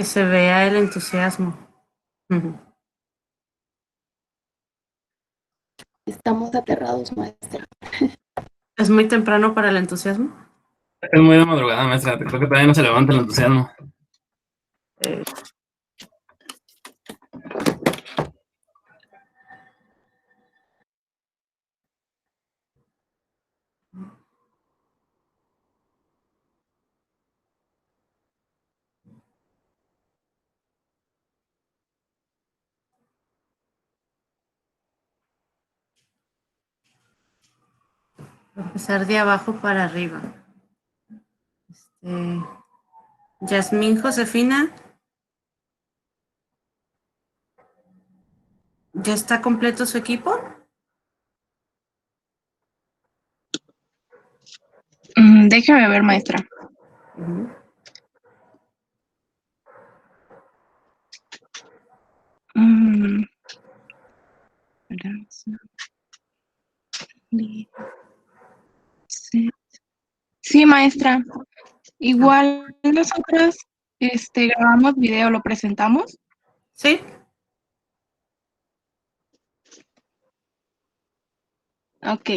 Que se vea el entusiasmo. Estamos aterrados, maestra. ¿Es muy temprano para el entusiasmo? Es muy de madrugada, maestra. Creo que todavía no se levanta el entusiasmo. Empezar de abajo para arriba. Yasmín Josefina. ¿Ya está completo su equipo? Déjame ver, maestra. Sí, maestra. Igual nosotros grabamos video, ¿lo presentamos? Sí. Ok.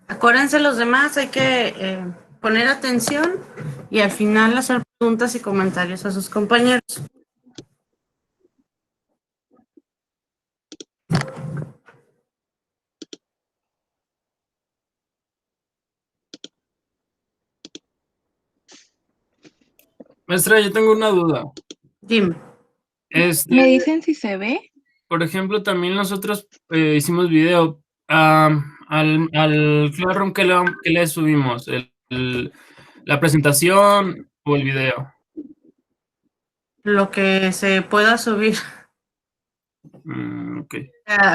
Acuérdense los demás, hay que poner atención y al final hacer preguntas y comentarios a sus compañeros. Maestra, yo tengo una duda. Dime. ¿Me dicen si se ve? Por ejemplo, también nosotros hicimos video. Al Classroom, ¿qué le subimos? ¿La presentación o el video? Lo que se pueda subir. Ok.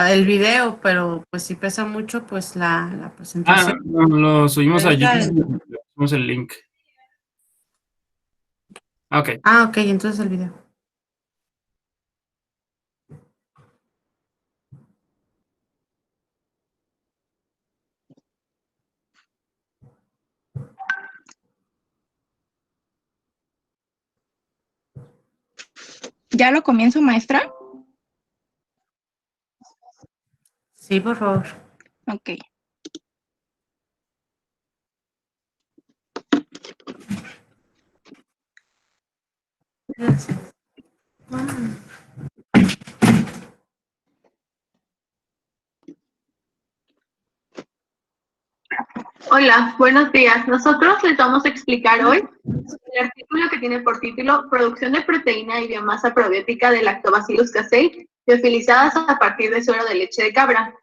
El video, pero pues si pesa mucho, pues la presentación. No, lo subimos a YouTube. Le pusimos el link. Ok. Ok, entonces el video. ¿Ya lo comienzo, maestra? Sí, por favor. Ok. Gracias. Hola, buenos días. Nosotros les vamos a explicar hoy el artículo que tiene por título Producción de proteína y biomasa probiótica de Lactobacillus casei liofilizadas a partir de suero de leche de cabra.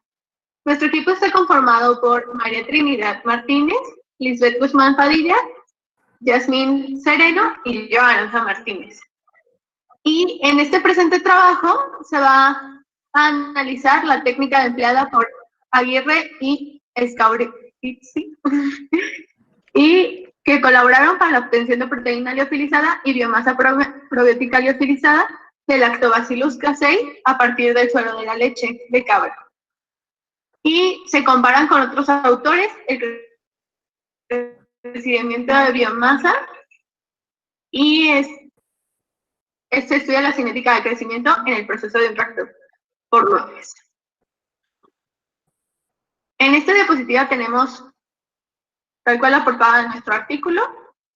Nuestro equipo está conformado por María Trinidad Martínez, Lisbeth Guzmán Padilla, Yasmín Sereno y yo, Aranza Martínez. Y en este presente trabajo se va a analizar la técnica empleada por Aguirre y Escaurizi y que colaboraron para la obtención de proteína liofilizada y biomasa probiótica liofilizada de Lactobacillus casei a partir del suero de la leche de cabra. Y se comparan con otros autores el crecimiento de biomasa y se estudia la cinética de crecimiento en el proceso de impacto por lotes. En esta diapositiva tenemos tal cual la portada de nuestro artículo,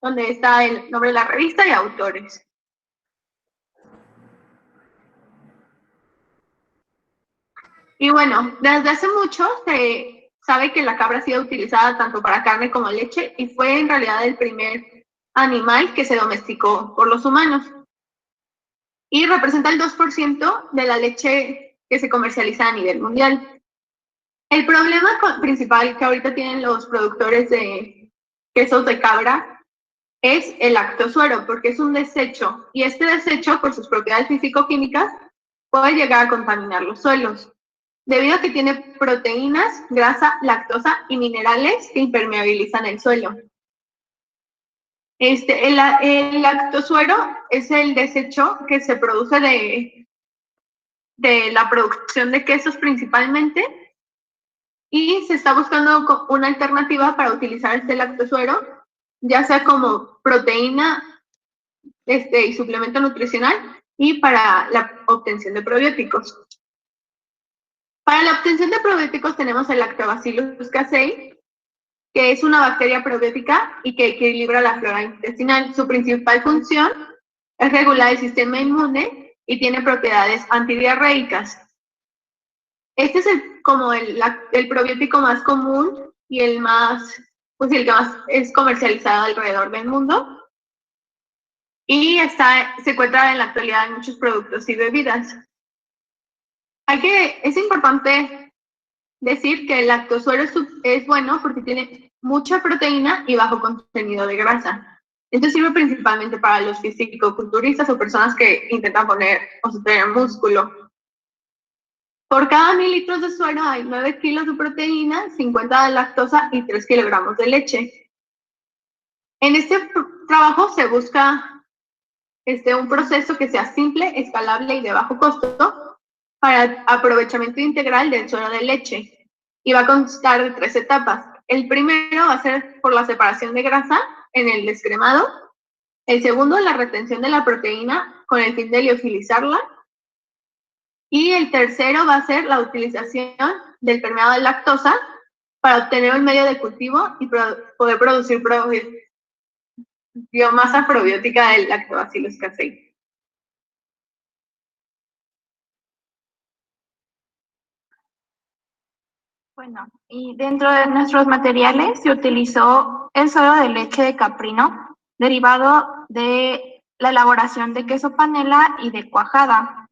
donde está el nombre de la revista y autores. Y bueno, desde hace mucho se sabe que la cabra ha sido utilizada tanto para carne como leche y fue en realidad el primer animal que se domesticó por los humanos. Y representa el 2% de la leche que se comercializa a nivel mundial. El problema principal que ahorita tienen los productores de quesos de cabra es el lactosuero, porque es un desecho, y este desecho, por sus propiedades físico-químicas, puede llegar a contaminar los suelos, debido a que tiene proteínas, grasa, lactosa y minerales que impermeabilizan el suelo. El lactosuero es el desecho que se produce de la producción de quesos principalmente, y se está buscando una alternativa para utilizar este lactosuero, ya sea como proteína y suplemento nutricional, y para la obtención de probióticos. Para la obtención de probióticos tenemos el Lactobacillus casei, que es una bacteria probiótica y que equilibra la flora intestinal. Su principal función es regular el sistema inmune y tiene propiedades antidiarreicas. Este es el probiótico más común y el que más es comercializado alrededor del mundo. Y se encuentra en la actualidad en muchos productos y bebidas. Es importante decir que el lactosuero es bueno porque tiene mucha proteína y bajo contenido de grasa. Esto sirve principalmente para los fisicoculturistas o personas que intentan poner o tener músculo. Por cada 1000 litros de suero hay 9 kilos de proteína, 50 de lactosa y 3 kilogramos de leche. En este trabajo se busca un proceso que sea simple, escalable y de bajo costo para aprovechamiento integral del suero de leche, y va a constar de 3 etapas. El primero va a ser por la separación de grasa en el descremado. El segundo, la retención de la proteína con el fin de liofilizarla. Y el tercero va a ser la utilización del permeado de lactosa para obtener un medio de cultivo y poder producir biomasa probiótica del Lactobacillus casei. Bueno, y dentro de nuestros materiales se utilizó el suero de leche de caprino, derivado de la elaboración de queso panela y de cuajada.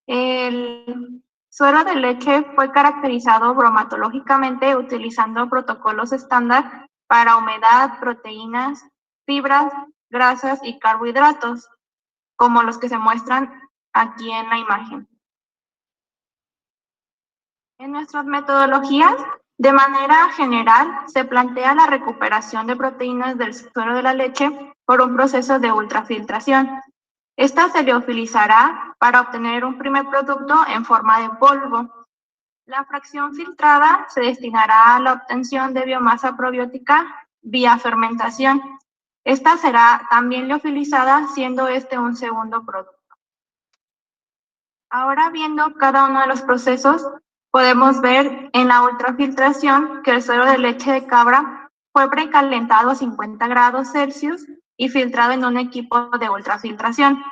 El suero de leche fue caracterizado bromatológicamente utilizando protocolos estándar para humedad, proteínas, fibras, grasas y carbohidratos, como los que se muestran aquí en la imagen. En nuestras metodologías, de manera general, se plantea la recuperación de proteínas del suero de la leche por un proceso de ultrafiltración. Esta se liofilizará para obtener un primer producto en forma de polvo. La fracción filtrada se destinará a la obtención de biomasa probiótica vía fermentación. Esta será también liofilizada, siendo este un segundo producto. Ahora, viendo cada uno de los procesos, podemos ver en la ultrafiltración que el suero de leche de cabra fue precalentado a 50 grados Celsius y filtrado en un equipo de ultrafiltración.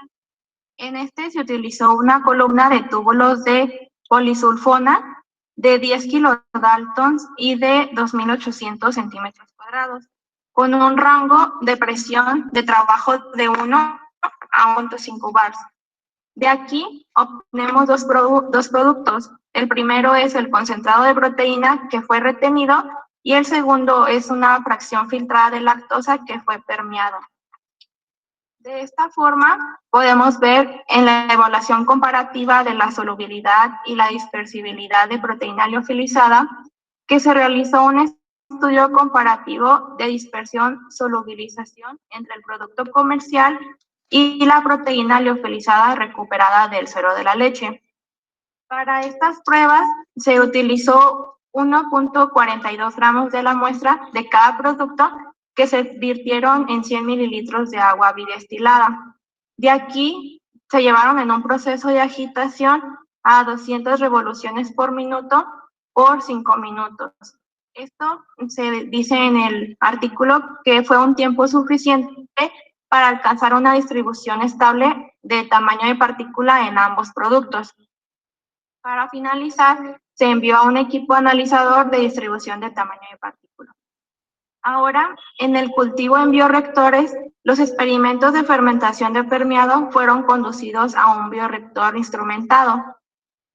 En este se utilizó una columna de túbulos de polisulfona de 10 kilodaltons y de 2.800 centímetros cuadrados, con un rango de presión de trabajo de 1 a 1.5 bars. De aquí obtenemos dos productos. El primero es el concentrado de proteína que fue retenido y el segundo es una fracción filtrada de lactosa que fue permeado. De esta forma podemos ver en la evaluación comparativa de la solubilidad y la dispersibilidad de proteína liofilizada que se realizó un estudio comparativo de dispersión-solubilización entre el producto comercial y la proteína liofilizada recuperada del suero de la leche. Para estas pruebas se utilizó 1.42 gramos de la muestra de cada producto que se virtieron en 100 mililitros de agua bidestilada. De aquí se llevaron en un proceso de agitación a 200 revoluciones por minuto por 5 minutos. Esto se dice en el artículo que fue un tiempo suficiente para alcanzar una distribución estable de tamaño de partícula en ambos productos. Para finalizar, se envió a un equipo analizador de distribución de tamaño de partícula. Ahora, en el cultivo en bioreactores, los experimentos de fermentación de permeado fueron conducidos a un bioreactor instrumentado.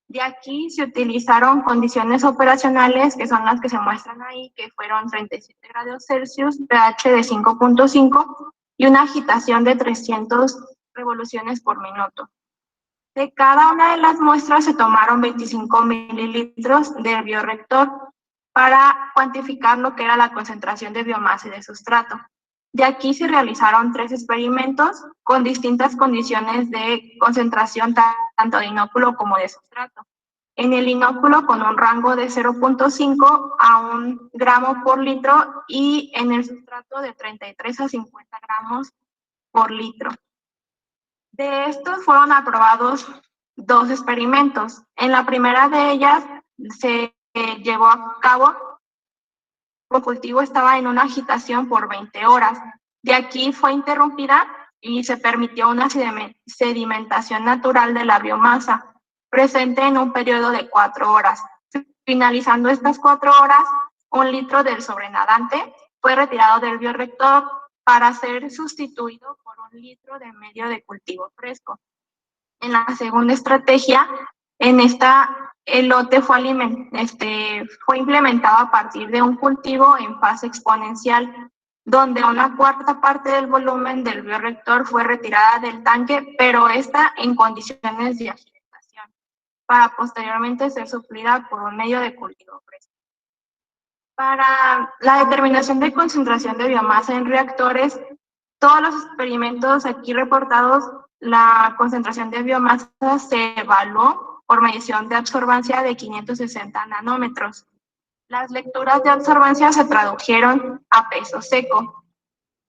De aquí se utilizaron condiciones operacionales, que son las que se muestran ahí, que fueron 37 grados Celsius, pH de 5.5 y una agitación de 300 revoluciones por minuto. De cada una de las muestras se tomaron 25 mililitros del bioreactor para cuantificar lo que era la concentración de biomasa y de sustrato. De aquí se realizaron 3 experimentos con distintas condiciones de concentración tanto de inóculo como de sustrato. En el inóculo con un rango de 0.5 a 1 gramo por litro y en el sustrato de 33 a 50 gramos por litro. De estos fueron aprobados 2 experimentos. En la primera de ellas se llevó a cabo, el cultivo estaba en una agitación por 20 horas. De aquí fue interrumpida y se permitió una sedimentación natural de la biomasa presente en un periodo de 4 horas. Finalizando estas 4 horas, 1 litro del sobrenadante fue retirado del bioreactor para ser sustituido por 1 litro de medio de cultivo fresco. En la segunda estrategia, en esta, el lote fue implementado a partir de un cultivo en fase exponencial, donde una cuarta parte del volumen del bioreactor fue retirada del tanque, pero esta en condiciones de agitación, para posteriormente ser suplida por un medio de cultivo fresco. Para la determinación de concentración de biomasa en reactores, todos los experimentos aquí reportados, la concentración de biomasa se evaluó por medición de absorbancia de 560 nanómetros. Las lecturas de absorbancia se tradujeron a peso seco,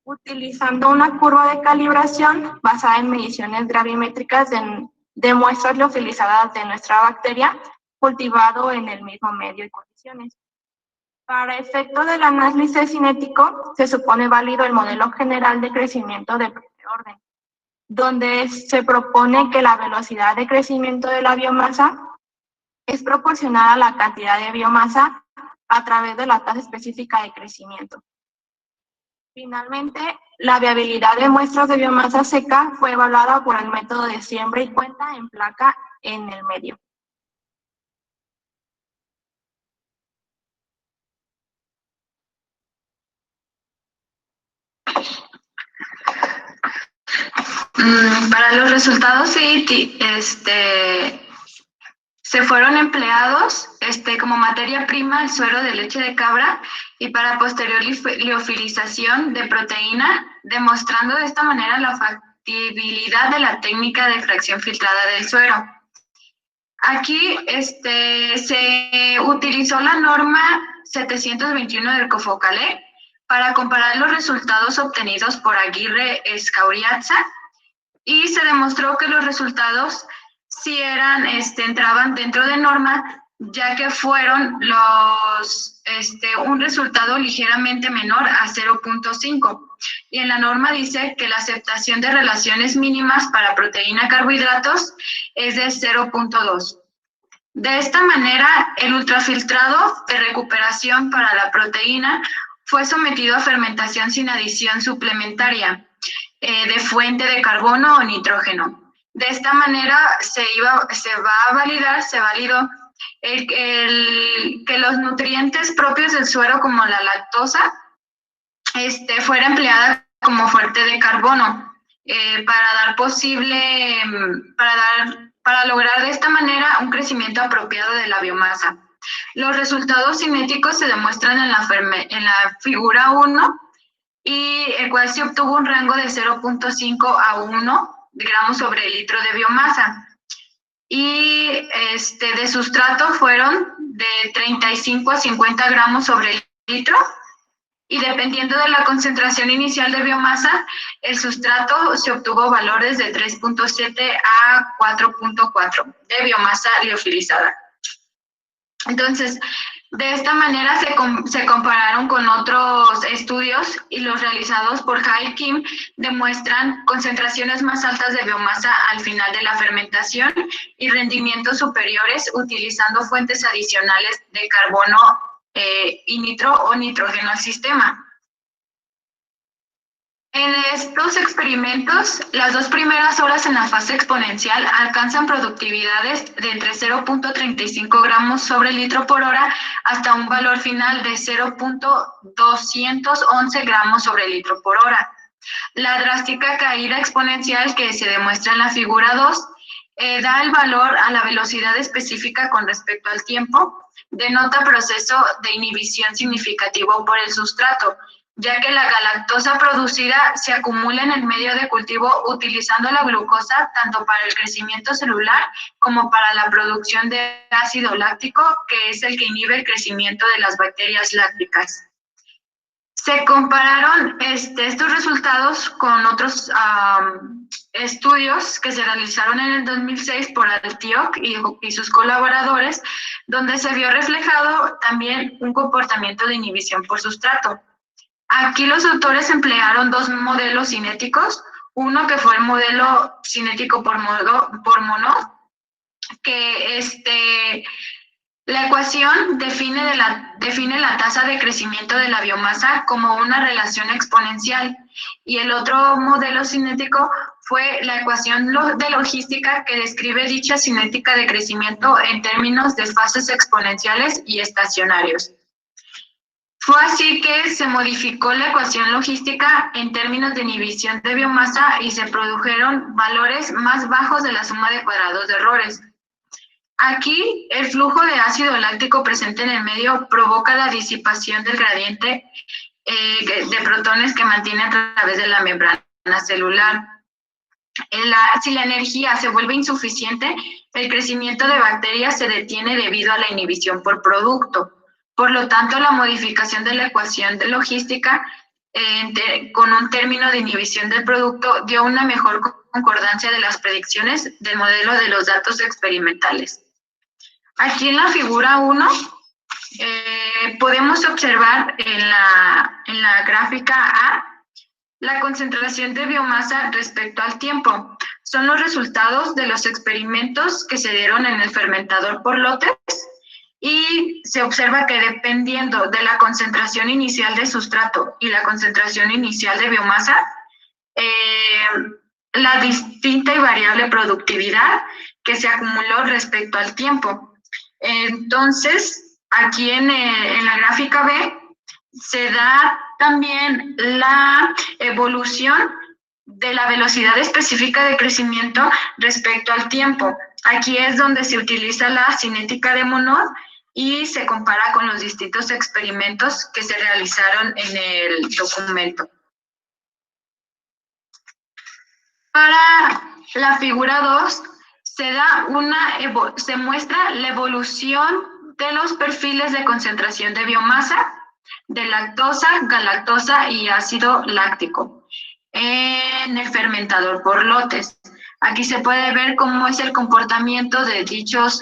utilizando una curva de calibración basada en mediciones gravimétricas de muestras liofilizadas de nuestra bacteria cultivado en el mismo medio y condiciones. Para efecto del análisis cinético, se supone válido el modelo general de crecimiento de primer orden, donde se propone que la velocidad de crecimiento de la biomasa es proporcional a la cantidad de biomasa a través de la tasa específica de crecimiento. Finalmente, la viabilidad de muestras de biomasa seca fue evaluada por el método de siembra y cuenta en placa en el medio. Para los resultados sí, se fueron empleados como materia prima el suero de leche de cabra y para posterior liofilización de proteína, demostrando de esta manera la factibilidad de la técnica de extracción filtrada del suero. Aquí se utilizó la norma 721 del COFOCALE para comparar los resultados obtenidos por Aguirre Escauriaza y se demostró que los resultados sí entraban dentro de norma, ya que fueron un resultado ligeramente menor a 0.5. Y en la norma dice que la aceptación de relaciones mínimas para proteína-carbohidratos es de 0.2. De esta manera, el ultrafiltrado de recuperación para la proteína fue sometido a fermentación sin adición suplementaria de fuente de carbono o nitrógeno. De esta manera se validó que los nutrientes propios del suero, como la lactosa, fuera empleada como fuente de carbono para lograr de esta manera un crecimiento apropiado de la biomasa. Los resultados cinéticos se demuestran en la figura 1, y el cual se obtuvo un rango de 0.5 a 1 gramos sobre litro de biomasa. Y de sustrato fueron de 35 a 50 gramos sobre litro, y dependiendo de la concentración inicial de biomasa, el sustrato se obtuvo valores de 3.7 a 4.4 de biomasa liofilizada. Entonces, de esta manera se compararon con otros estudios y los realizados por Hai Kim demuestran concentraciones más altas de biomasa al final de la fermentación y rendimientos superiores utilizando fuentes adicionales de carbono y nitrógeno al sistema. En estos experimentos, las 2 primeras horas en la fase exponencial alcanzan productividades de entre 0.35 gramos sobre litro por hora hasta un valor final de 0.211 gramos sobre litro por hora. La drástica caída exponencial que se demuestra en la figura 2 da el valor a la velocidad específica con respecto al tiempo, denota proceso de inhibición significativo por el sustrato, ya que la galactosa producida se acumula en el medio de cultivo utilizando la glucosa tanto para el crecimiento celular como para la producción de ácido láctico, que es el que inhibe el crecimiento de las bacterias lácticas. Se compararon estos resultados con otros estudios que se realizaron en el 2006 por Altioc y sus colaboradores, donde se vio reflejado también un comportamiento de inhibición por sustrato. Aquí los autores emplearon dos modelos cinéticos, uno que fue el modelo cinético por Monod, que la ecuación define la tasa de crecimiento de la biomasa como una relación exponencial, y el otro modelo cinético fue la ecuación de logística que describe dicha cinética de crecimiento en términos de fases exponenciales y estacionarios. Fue así que se modificó la ecuación logística en términos de inhibición de biomasa y se produjeron valores más bajos de la suma de cuadrados de errores. Aquí, el flujo de ácido láctico presente en el medio provoca la disipación del gradiente de protones que mantiene a través de la membrana celular. Si la energía se vuelve insuficiente, el crecimiento de bacterias se detiene debido a la inhibición por producto. Por lo tanto, la modificación de la ecuación de logística con un término de inhibición del producto dio una mejor concordancia de las predicciones del modelo de los datos experimentales. Aquí en la figura 1 podemos observar en la gráfica A la concentración de biomasa respecto al tiempo. Son los resultados de los experimentos que se dieron en el fermentador por lotes, y se observa que dependiendo de la concentración inicial de sustrato y la concentración inicial de biomasa, la distinta y variable productividad que se acumuló respecto al tiempo. Entonces, aquí en la gráfica B se da también la evolución de la velocidad específica de crecimiento respecto al tiempo. Aquí es donde se utiliza la cinética de Monod y se compara con los distintos experimentos que se realizaron en el documento. Para la figura 2 se muestra la evolución de los perfiles de concentración de biomasa, de lactosa, galactosa y ácido láctico en el fermentador por lotes. Aquí se puede ver cómo es el comportamiento de dichos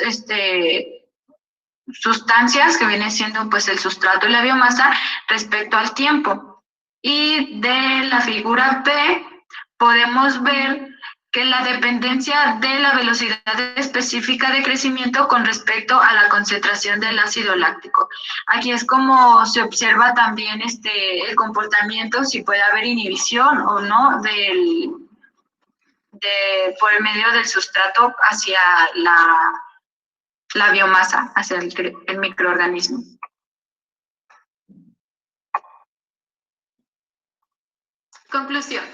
sustancias, que viene siendo pues el sustrato y la biomasa, respecto al tiempo. Y de la figura B podemos ver que la dependencia de la velocidad específica de crecimiento con respecto a la concentración del ácido láctico. Aquí es como se observa también el comportamiento, si puede haber inhibición o no por el medio del sustrato hacia la biomasa, hacia el microorganismo. Conclusión.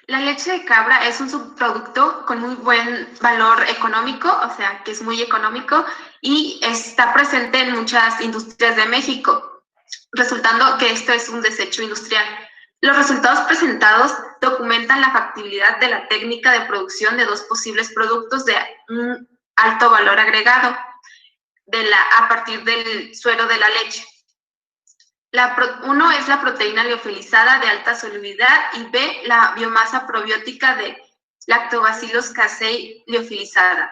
La leche de cabra es un subproducto con muy buen valor económico, o sea, que es muy económico y está presente en muchas industrias de México, resultando que esto es un desecho industrial. Los resultados presentados documentan la factibilidad de la técnica de producción de dos posibles productos de un alto valor agregado a partir del suero de la leche. Uno es la proteína liofilizada de alta solubilidad y B, la biomasa probiótica de Lactobacillus casei liofilizada.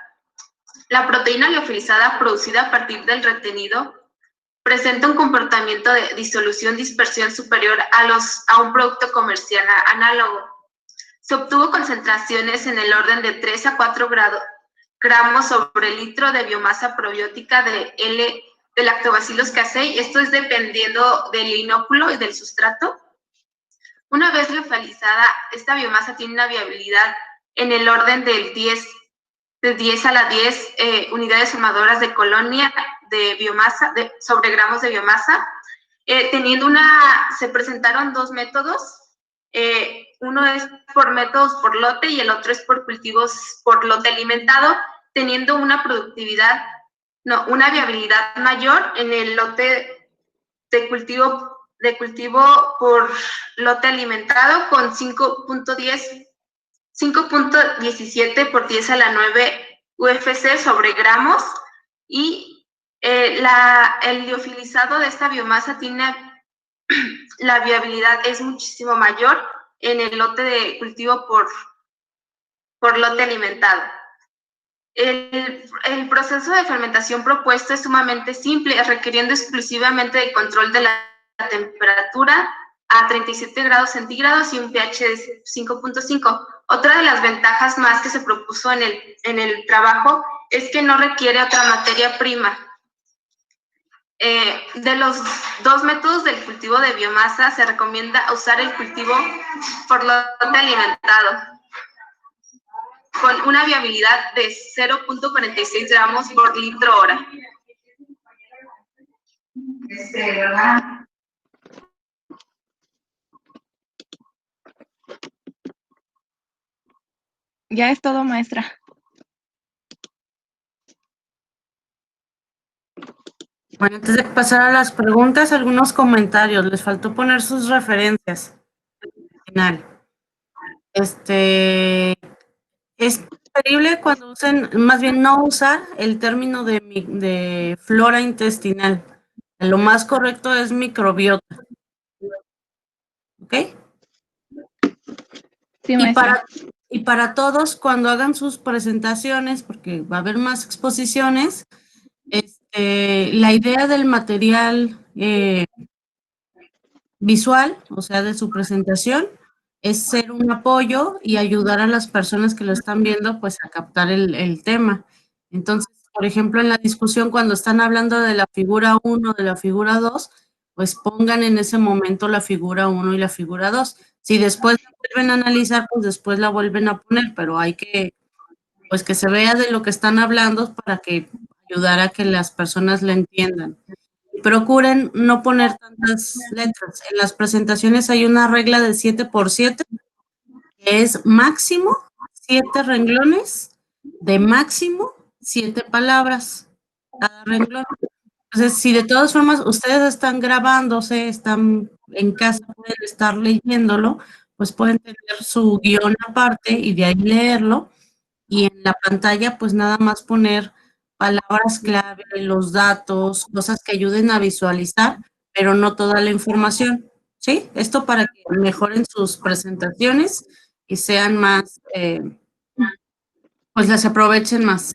La proteína liofilizada producida a partir del retenido presenta un comportamiento de disolución-dispersión superior a un producto comercial análogo. Se obtuvo concentraciones en el orden de 3 a 4 gramos sobre litro de biomasa probiótica de Lactobacillus casei. Esto es dependiendo del inóculo y del sustrato. Una vez liofilizada, esta biomasa tiene una viabilidad en el orden de 10 a la 10 unidades formadoras de colonia de biomasa, sobre gramos de biomasa. Se presentaron dos métodos. Uno es por métodos por lote y el otro es por cultivos por lote alimentado, teniendo una viabilidad mayor en el lote de cultivo de cultivo por lote alimentado con 5.17 por 10 a la 9 UFC sobre gramos, y el liofilizado de esta biomasa tiene la viabilidad es muchísimo mayor en el lote de cultivo por lote alimentado. El proceso de fermentación propuesto es sumamente simple, requiriendo exclusivamente el control de la temperatura a 37 grados centígrados y un pH de 5.5. Otra de las ventajas más que se propuso en el trabajo es que no requiere otra materia prima. De los dos métodos del cultivo de biomasa, se recomienda usar el cultivo por lote alimentado, con una viabilidad de 0.46 gramos por litro hora. Ya es todo, maestra. Bueno, antes de pasar a las preguntas, algunos comentarios. Les faltó poner sus referencias al final. Es preferible cuando usen, más bien no usar el término de flora intestinal. Lo más correcto es microbiota. ¿Ok? Sí, maestra. Y para todos, cuando hagan sus presentaciones, porque va a haber más exposiciones, la idea del material visual, o sea, de su presentación, es ser un apoyo y ayudar a las personas que lo están viendo, pues, a captar el tema. Entonces, por ejemplo, en la discusión, cuando están hablando de la figura 1, de la figura 2, pues pongan en ese momento la figura 1 y la figura 2. Si después la vuelven a analizar, pues después la vuelven a poner, pero hay que, pues, que se vea de lo que están hablando para que ayudar a que las personas la entiendan. Procuren no poner tantas letras. En las presentaciones hay una regla de 7x7, que es máximo 7 renglones, de máximo 7 palabras cada renglón. Entonces, si de todas formas ustedes están grabándose, están en casa, pueden estar leyéndolo, pues pueden tener su guión aparte y de ahí leerlo. Y en la pantalla, pues nada más poner palabras clave, los datos, cosas que ayuden a visualizar, pero no toda la información, ¿sí? Esto para que mejoren sus presentaciones y sean más, pues las aprovechen más.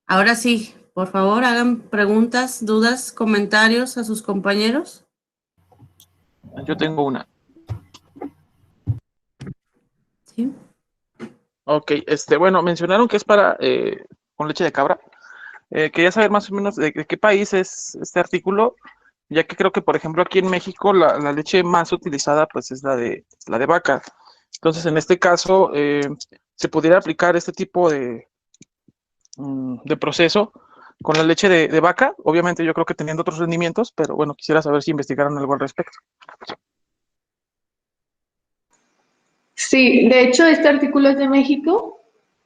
Ahora sí, por favor, hagan preguntas, dudas, comentarios a sus compañeros. Yo tengo una. Sí. Ok, bueno, mencionaron que es para con leche de cabra. Quería saber más o menos de qué país es este artículo, ya que creo que, por ejemplo, aquí en México la leche más utilizada pues es la de vaca. Entonces, en este caso, se pudiera aplicar este tipo de proceso con la leche de vaca. Obviamente, yo creo que teniendo otros rendimientos, pero bueno, quisiera saber si investigaron algo al respecto. Sí, de hecho, este artículo es de México.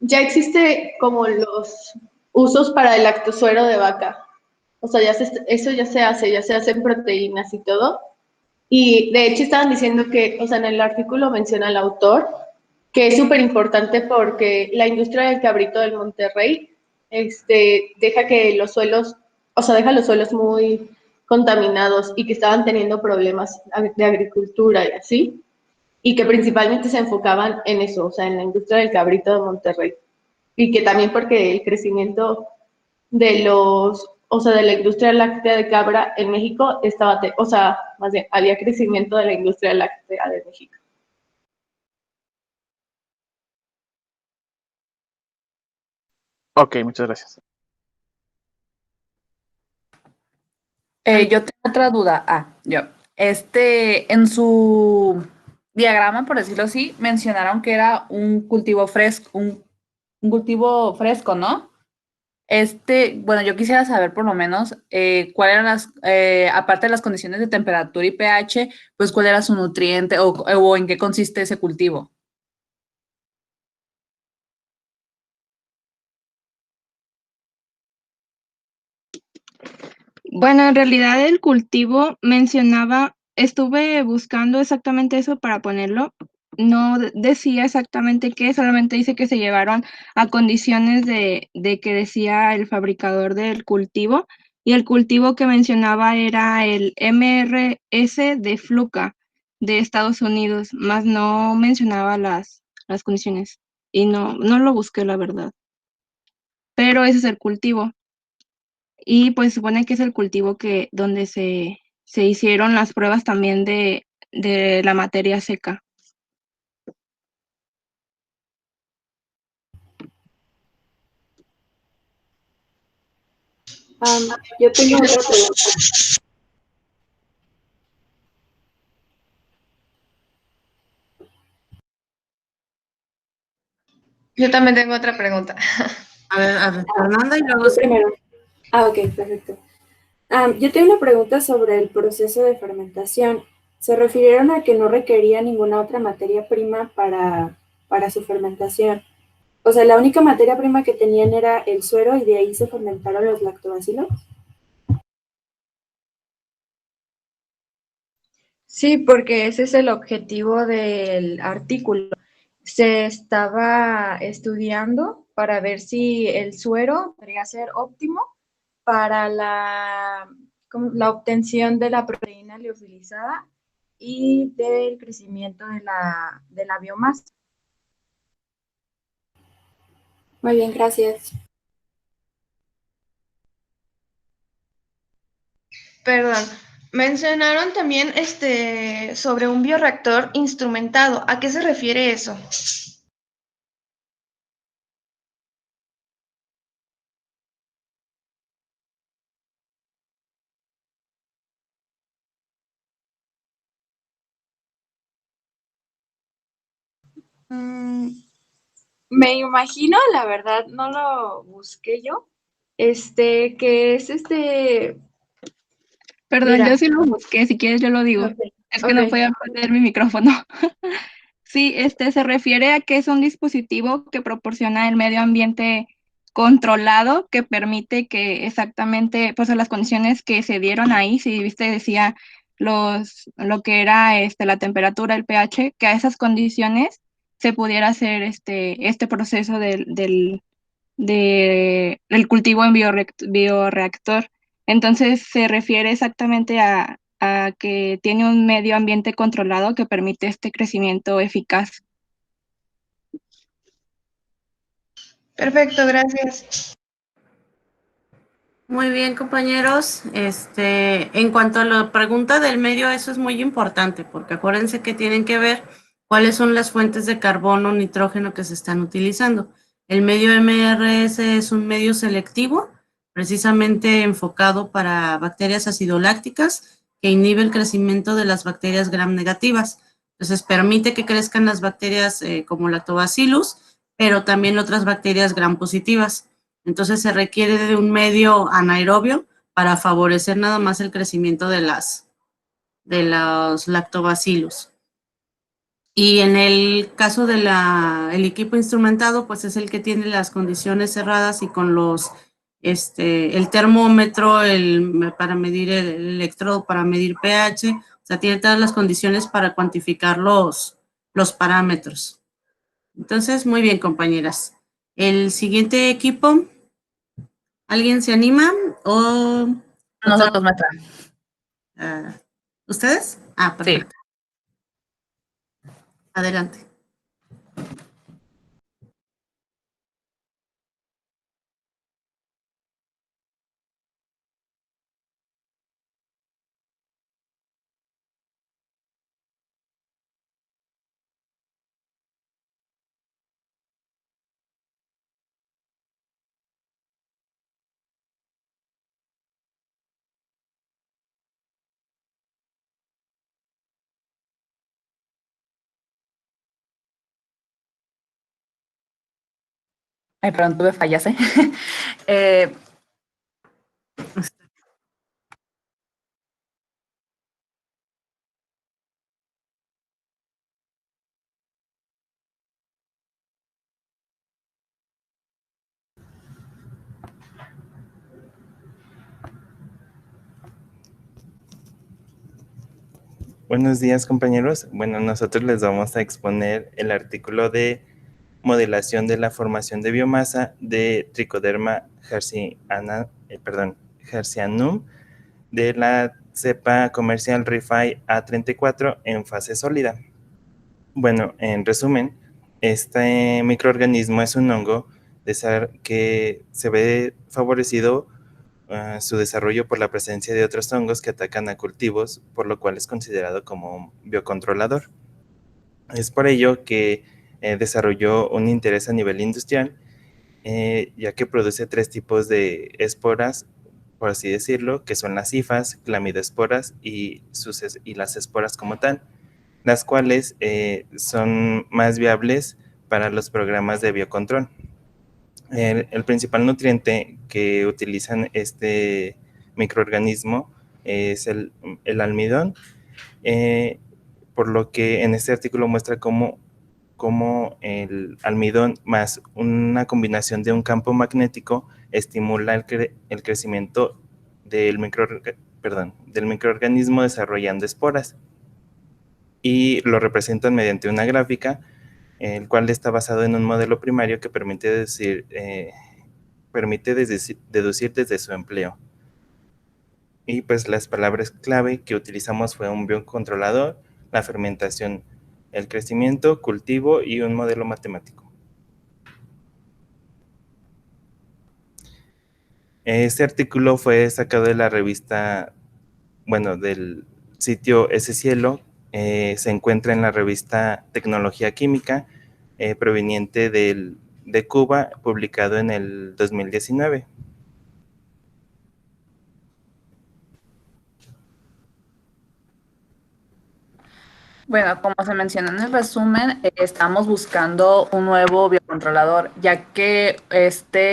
Ya existe como los usos para el lactosuero de vaca. O sea, eso ya se hace en proteínas y todo. Y de hecho estaban diciendo que, o sea, en el artículo menciona el autor, que es súper importante porque la industria del cabrito del Monterrey deja que los suelos, o sea, deja los suelos muy contaminados y que estaban teniendo problemas de agricultura y así, y que principalmente se enfocaban en eso, o sea, en la industria del cabrito de Monterrey. Y que también porque el crecimiento o sea, de la industria láctea de cabra en México o sea, más bien, había crecimiento de la industria láctea de México. Ok, muchas gracias. Yo tengo otra duda. En su diagrama, por decirlo así, mencionaron que era un cultivo fresco, un cultivo fresco, ¿no? Bueno, yo quisiera saber por lo menos cuáles eran aparte de las condiciones de temperatura y pH, pues cuál era su nutriente o en qué consiste ese cultivo. Bueno, en realidad el cultivo mencionaba, estuve buscando exactamente eso para ponerlo. No decía exactamente qué, solamente dice que se llevaron a condiciones de que decía el fabricador del cultivo, y el cultivo que mencionaba era el MRS de Fluca de Estados Unidos, más no mencionaba las condiciones. Y no lo busqué, la verdad. Pero ese es el cultivo. Y pues supone que es el cultivo donde se hicieron las pruebas también de la materia seca. Yo tengo otra pregunta. Yo también tengo otra pregunta. A ver, Fernanda y luego... Yo primero. Ok, perfecto. Yo tengo una pregunta sobre el proceso de fermentación. Se refirieron a que no requería ninguna otra materia prima para su fermentación. O sea, la única materia prima que tenían era el suero y de ahí se fermentaron los lactobacilos. Sí, porque ese es el objetivo del artículo. Se estaba estudiando para ver si el suero podría ser óptimo para la obtención de la proteína liofilizada y del crecimiento de la biomasa. Muy bien, gracias. Perdón. Mencionaron también sobre un bioreactor instrumentado. ¿A qué se refiere eso? Me imagino, la verdad, no lo busqué yo, que es Perdón, Mira. yo sí lo busqué, si quieres yo lo digo. Ok, Es que no ok. podía poner mi micrófono. Sí, se refiere a que es un dispositivo que proporciona el medio ambiente controlado, que permite que exactamente, pues a las condiciones que se dieron ahí, si viste, decía lo que era la temperatura, el pH, que a esas condiciones se pudiera hacer este proceso del cultivo en bioreactor. Entonces se refiere exactamente a que tiene un medio ambiente controlado que permite este crecimiento eficaz. Perfecto, gracias. Muy bien, compañeros. En cuanto a la pregunta del medio, eso es muy importante, porque acuérdense que tienen que ver cuáles son las fuentes de carbono, nitrógeno que se están utilizando. El medio MRS es un medio selectivo, precisamente enfocado para bacterias acidolácticas, que inhibe el crecimiento de las bacterias gram negativas. Entonces, permite que crezcan las bacterias como lactobacillus, pero también otras bacterias gram positivas. Entonces se requiere de un medio anaerobio para favorecer nada más el crecimiento de los lactobacilos. Y en el caso del equipo instrumentado, pues es el que tiene las condiciones cerradas y con el termómetro, para medir el electrodo, para medir pH, o sea, tiene todas las condiciones para cuantificar los parámetros. Entonces, muy bien, compañeras. El siguiente equipo, ¿alguien se anima? ¿O Nosotros, maestra. ¿Ustedes? Perfecto. Sí. Adelante. Ay, perdón, tuve fallas, Buenos días, compañeros. Bueno, nosotros les vamos a exponer el artículo de modelación de la formación de biomasa de Trichoderma hertzianum de la cepa comercial RIFI A34 en fase sólida. Bueno, en resumen, este microorganismo es un hongo que se ve favorecido su desarrollo por la presencia de otros hongos que atacan a cultivos, por lo cual es considerado como un biocontrolador. Es por ello que desarrolló un interés a nivel industrial, ya que produce 3 tipos de esporas, por así decirlo, que son las hifas, clamidoesporas y las esporas como tal, las cuales son más viables para los programas de biocontrol. El principal nutriente que utilizan este microorganismo es el almidón, por lo que en este artículo muestra cómo el almidón más una combinación de un campo magnético estimula el crecimiento del microorganismo desarrollando esporas, y lo representan mediante una gráfica, el cual está basado en un modelo primario que permite deducir desde su empleo. Y pues las palabras clave que utilizamos fue un biocontrolador, la fermentación, el crecimiento, cultivo y un modelo matemático. Este artículo fue sacado de la revista, del sitio Ese Cielo. Se encuentra en la revista Tecnología Química, proveniente de Cuba, publicado en el 2019. Bueno, como se menciona en el resumen, estamos buscando un nuevo biocontrolador, ya que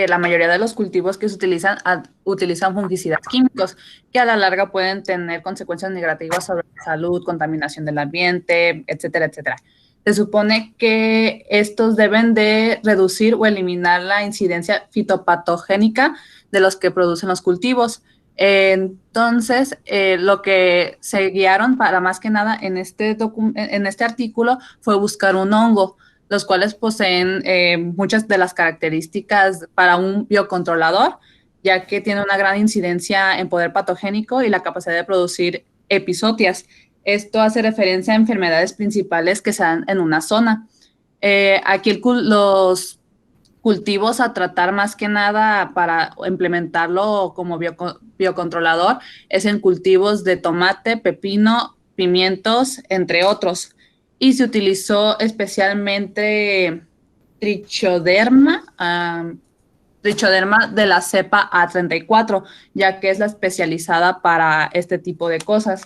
la mayoría de los cultivos que se utilizan fungicidas químicos, que a la larga pueden tener consecuencias negativas sobre la salud, contaminación del ambiente, etcétera, etcétera. Se supone que estos deben de reducir o eliminar la incidencia fitopatogénica de los que producen los cultivos. Entonces, lo que se guiaron para más que nada en este artículo fue buscar un hongo, los cuales poseen muchas de las características para un biocontrolador, ya que tiene una gran incidencia en poder patogénico y la capacidad de producir epizotias. Esto hace referencia a enfermedades principales que se dan en una zona. Aquí los cultivos a tratar más que nada para implementarlo como biocontrolador es en cultivos de tomate, pepino, pimientos, entre otros. Y se utilizó especialmente trichoderma de la cepa A34, ya que es la especializada para este tipo de cosas.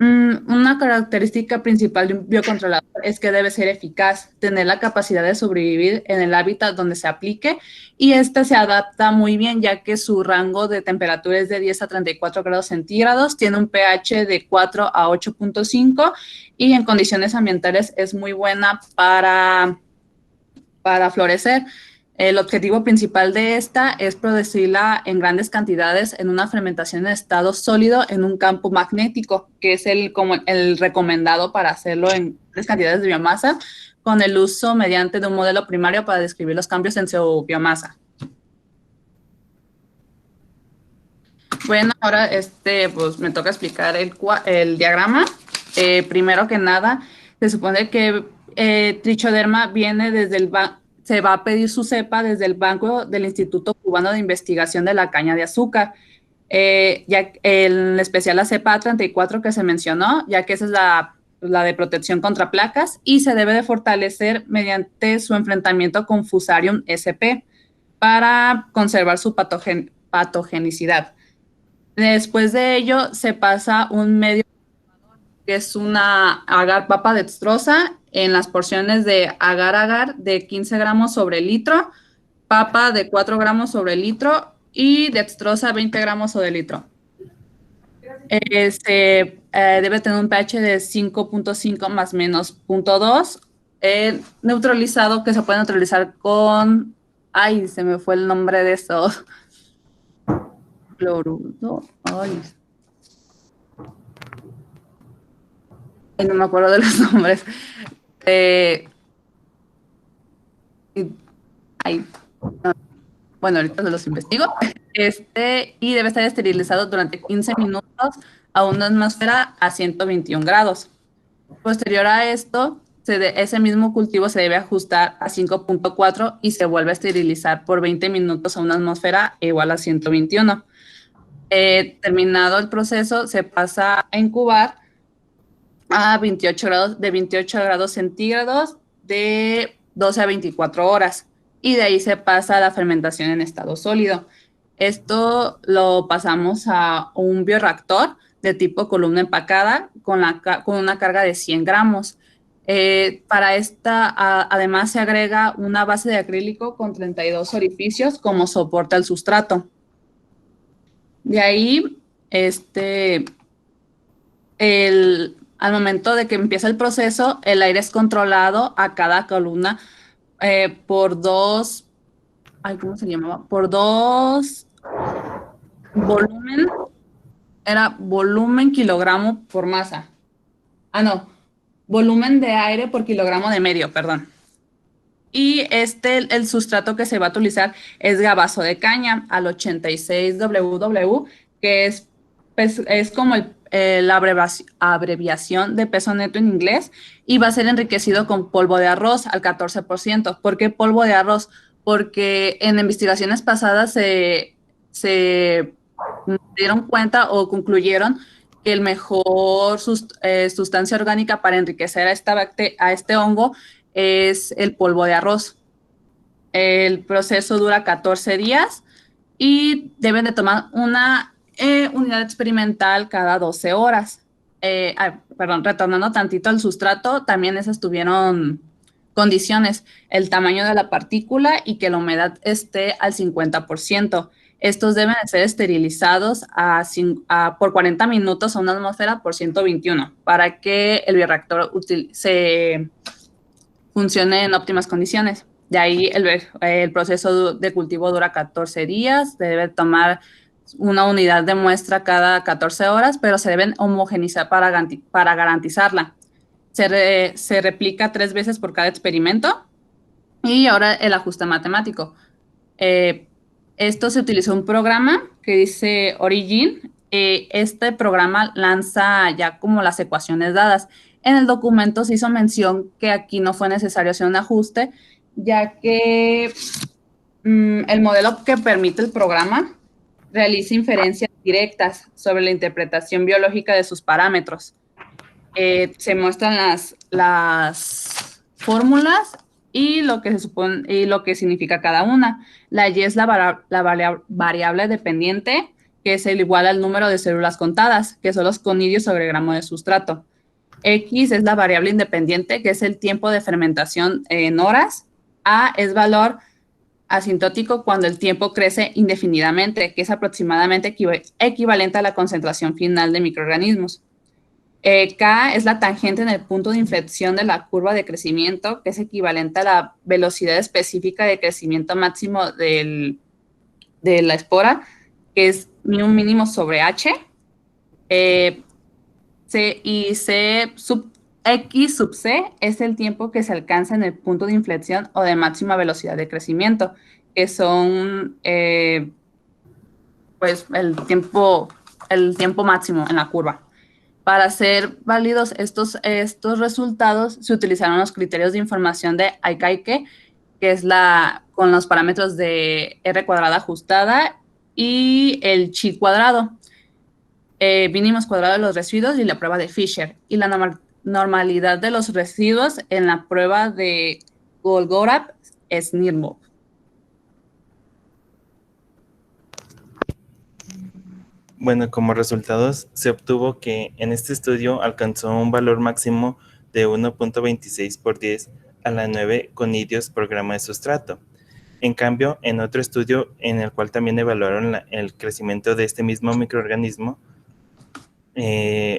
Una característica principal de un biocontrolador es que debe ser eficaz, tener la capacidad de sobrevivir en el hábitat donde se aplique, y se adapta muy bien, ya que su rango de temperatura es de 10 a 34 grados centígrados, tiene un pH de 4 a 8.5 y en condiciones ambientales es muy buena para florecer. El objetivo principal de esta es producirla en grandes cantidades en una fermentación en estado sólido en un campo magnético, que es el recomendado para hacerlo en grandes cantidades de biomasa, con el uso mediante de un modelo primario para describir los cambios en su biomasa. Bueno, ahora pues me toca explicar el diagrama. Primero que nada, se supone que Trichoderma viene se va a pedir su cepa desde el banco del Instituto Cubano de Investigación de la Caña de Azúcar, ya en especial la cepa A34 que se mencionó, ya que esa es la de protección contra placas, y se debe de fortalecer mediante su enfrentamiento con Fusarium sp para conservar su patogenicidad. Después de ello se pasa un medio, que es una agar papa dextrosa en las porciones de agar de 15 gramos sobre litro, papa de 4 gramos sobre litro y dextrosa 20 gramos sobre litro. Debe tener un pH de 5.5 más menos 0.2, neutralizado, que se puede neutralizar con, ay, se me fue el nombre de eso, cloruro, ay. no me acuerdo de los nombres. Bueno, ahorita se los investigo. Y debe estar esterilizado durante 15 minutos a una atmósfera a 121 grados. Posterior a esto, ese mismo cultivo se debe ajustar a 5.4 y se vuelve a esterilizar por 20 minutos a una atmósfera igual a 121. Terminado el proceso, se pasa a incubar a 28 grados, de 28 grados centígrados de 12 a 24 horas. Y de ahí se pasa a la fermentación en estado sólido. Esto lo pasamos a un bioreactor de tipo columna empacada con una carga de 100 gramos. Para esta, además, se agrega una base de acrílico con 32 orificios como soporte al sustrato. De ahí, al momento de que empieza el proceso, el aire es controlado a cada columna por dos, ¿cómo se llamaba? Por dos volumen kilogramo por masa. Volumen de aire por kilogramo de medio, perdón. Y el sustrato que se va a utilizar es gabazo de caña al 86WW, que es como la abreviación de peso neto en inglés, y va a ser enriquecido con polvo de arroz al 14%. ¿Por qué polvo de arroz? Porque en investigaciones pasadas se dieron cuenta o concluyeron que el mejor sustancia orgánica para enriquecer a este hongo es el polvo de arroz. El proceso dura 14 días y deben de tomar una unidad experimental cada 12 horas. Retornando tantito al sustrato, también esas tuvieron condiciones: el tamaño de la partícula y que la humedad esté al 50%. Estos deben de ser esterilizados por 40 minutos a una atmósfera por 121 para que el bioreactor funcione en óptimas condiciones. De ahí el proceso de cultivo dura 14 días, se debe tomar una unidad de muestra cada 14 horas, pero se deben homogenizar para garantizarla. Se replica 3 veces por cada experimento. Y ahora el ajuste matemático. Esto se utilizó un programa que dice Origin. Este programa lanza ya como las ecuaciones dadas. En el documento se hizo mención que aquí no fue necesario hacer un ajuste, ya que el modelo que permite el programa realiza inferencias directas sobre la interpretación biológica de sus parámetros. Se muestran las fórmulas y lo que se supone y lo que significa cada una. La Y es la variable dependiente, que es el igual al número de células contadas, que son los conidios sobre gramo de sustrato. X es la variable independiente, que es el tiempo de fermentación en horas. A es valor asintótico cuando el tiempo crece indefinidamente, que es aproximadamente equivalente a la concentración final de microorganismos. K es la tangente en el punto de inflexión de la curva de crecimiento, que es equivalente a la velocidad específica de crecimiento máximo de la espora, que es un mínimo sobre H. X sub C es el tiempo que se alcanza en el punto de inflexión o de máxima velocidad de crecimiento, que son pues el tiempo máximo en la curva. Para hacer válidos estos resultados, se utilizaron los criterios de información de Aikaike, que es con los parámetros de R cuadrada ajustada y el chi cuadrado, mínimos cuadrados de los residuos y la prueba de Fisher, y la normalidad de los residuos en la prueba de Golgorov-Smirnov. Bueno, como resultados se obtuvo que en este estudio alcanzó un valor máximo de 1.26 por 10 a la 9 conidios por gramo de sustrato. En cambio, en otro estudio en el cual también evaluaron el crecimiento de este mismo microorganismo,